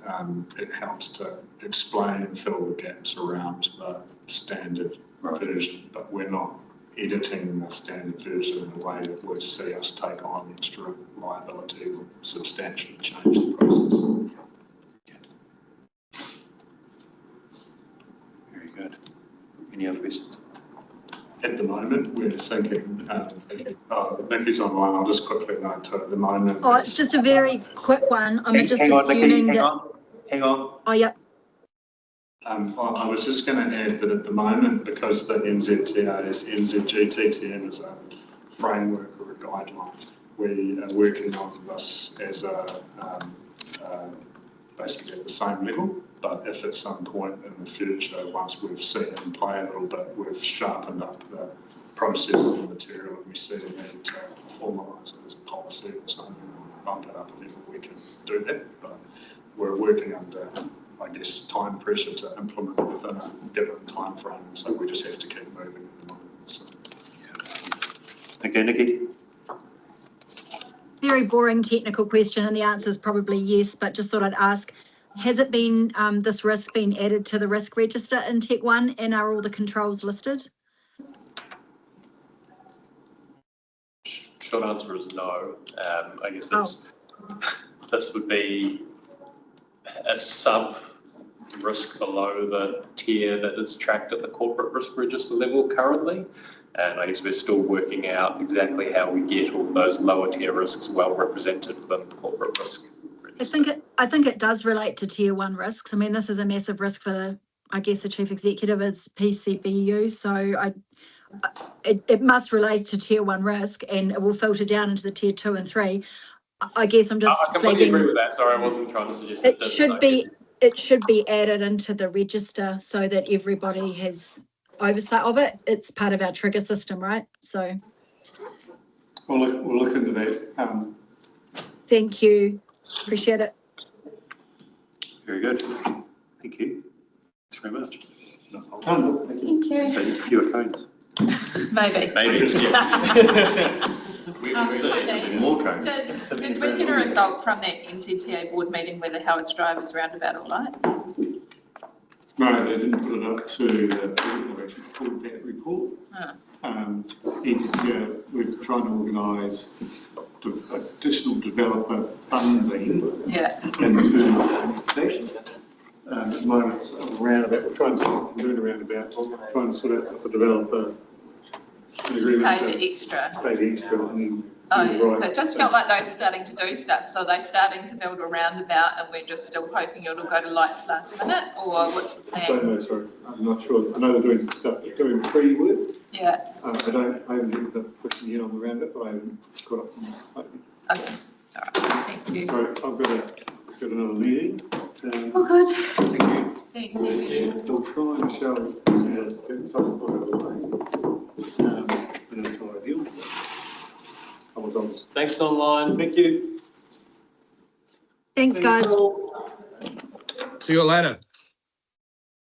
it helps to explain and fill the gaps around the standard version, but we're not editing the standard version in a way that would see us take on extra liability or substantially change the process. Very good. Any other questions? At the moment, we're thinking, Nikki's online, I'll just quickly note to at the moment. Oh, it's just a very quick one. I'm just assuming that. Hang on. Oh, yep. I was just going to add that at the moment, because the NZGTTN is a framework or a guideline, we are working on this as basically at the same level. But if at some point in the future, once we've seen it in play a little bit, we've sharpened up the process of the material and we see the need to formalise it as a policy or something, bump it up a level, we can do that. But we're working under, I guess, time pressure to implement within a given time frame, so we just have to keep moving at the moment. Okay, Nikki? Very boring technical question, and the answer is probably yes, but just thought I'd ask, has it been, this risk been added to the risk register in Tech 1, and are all the controls listed? Short answer is no. I guess it's, this would be a sub risk below the tier that is tracked at the corporate risk register level currently. And I guess we're still working out exactly how we get all those lower tier risks well represented within the corporate risk register. I think it does relate to tier 1 risks. I mean, this is a massive risk for the, I guess the chief executive is PCBU, so it must relate to tier 1 risk, and it will filter down into the tier 2 and 3. I guess I'm just I completely agree with that. Sorry, I wasn't trying to suggest it should be added into the register so that everybody has oversight of it. It's part of our trigger system, right? So we'll look into that. Thank you. Appreciate it. Very good. Thank you. Thanks very much. Thank you. So fewer cones. Maybe. More cones. Did we get a result from that NZTA board meeting whether Howard's Drive is roundabout or light? No, they didn't put it up to, they've actually pulled that report. NZTA, we're trying to organise additional developer funding. Yeah. In terms of that. At the moment, it's around about, we're trying to sort of do it around about, trying to sort out with the developer. Pay the extra. Pay the extra. And it just felt like they were starting to do stuff. So they're starting to build a roundabout and we're just still hoping it'll go to lights last minute, or what's the plan? I don't know, sorry. I'm not sure. I know they're doing some stuff, they're doing pre-work. Yeah. I haven't looked at the question yet on the roundabout, but I haven't got up on that. Okay. All right. Thank you. Sorry, I've got another meeting. Oh, good. Thank you. Thank you. We'll try and show get something out of the way. And that's not ideal. Thanks online. Thank you. Thanks, guys. See you later.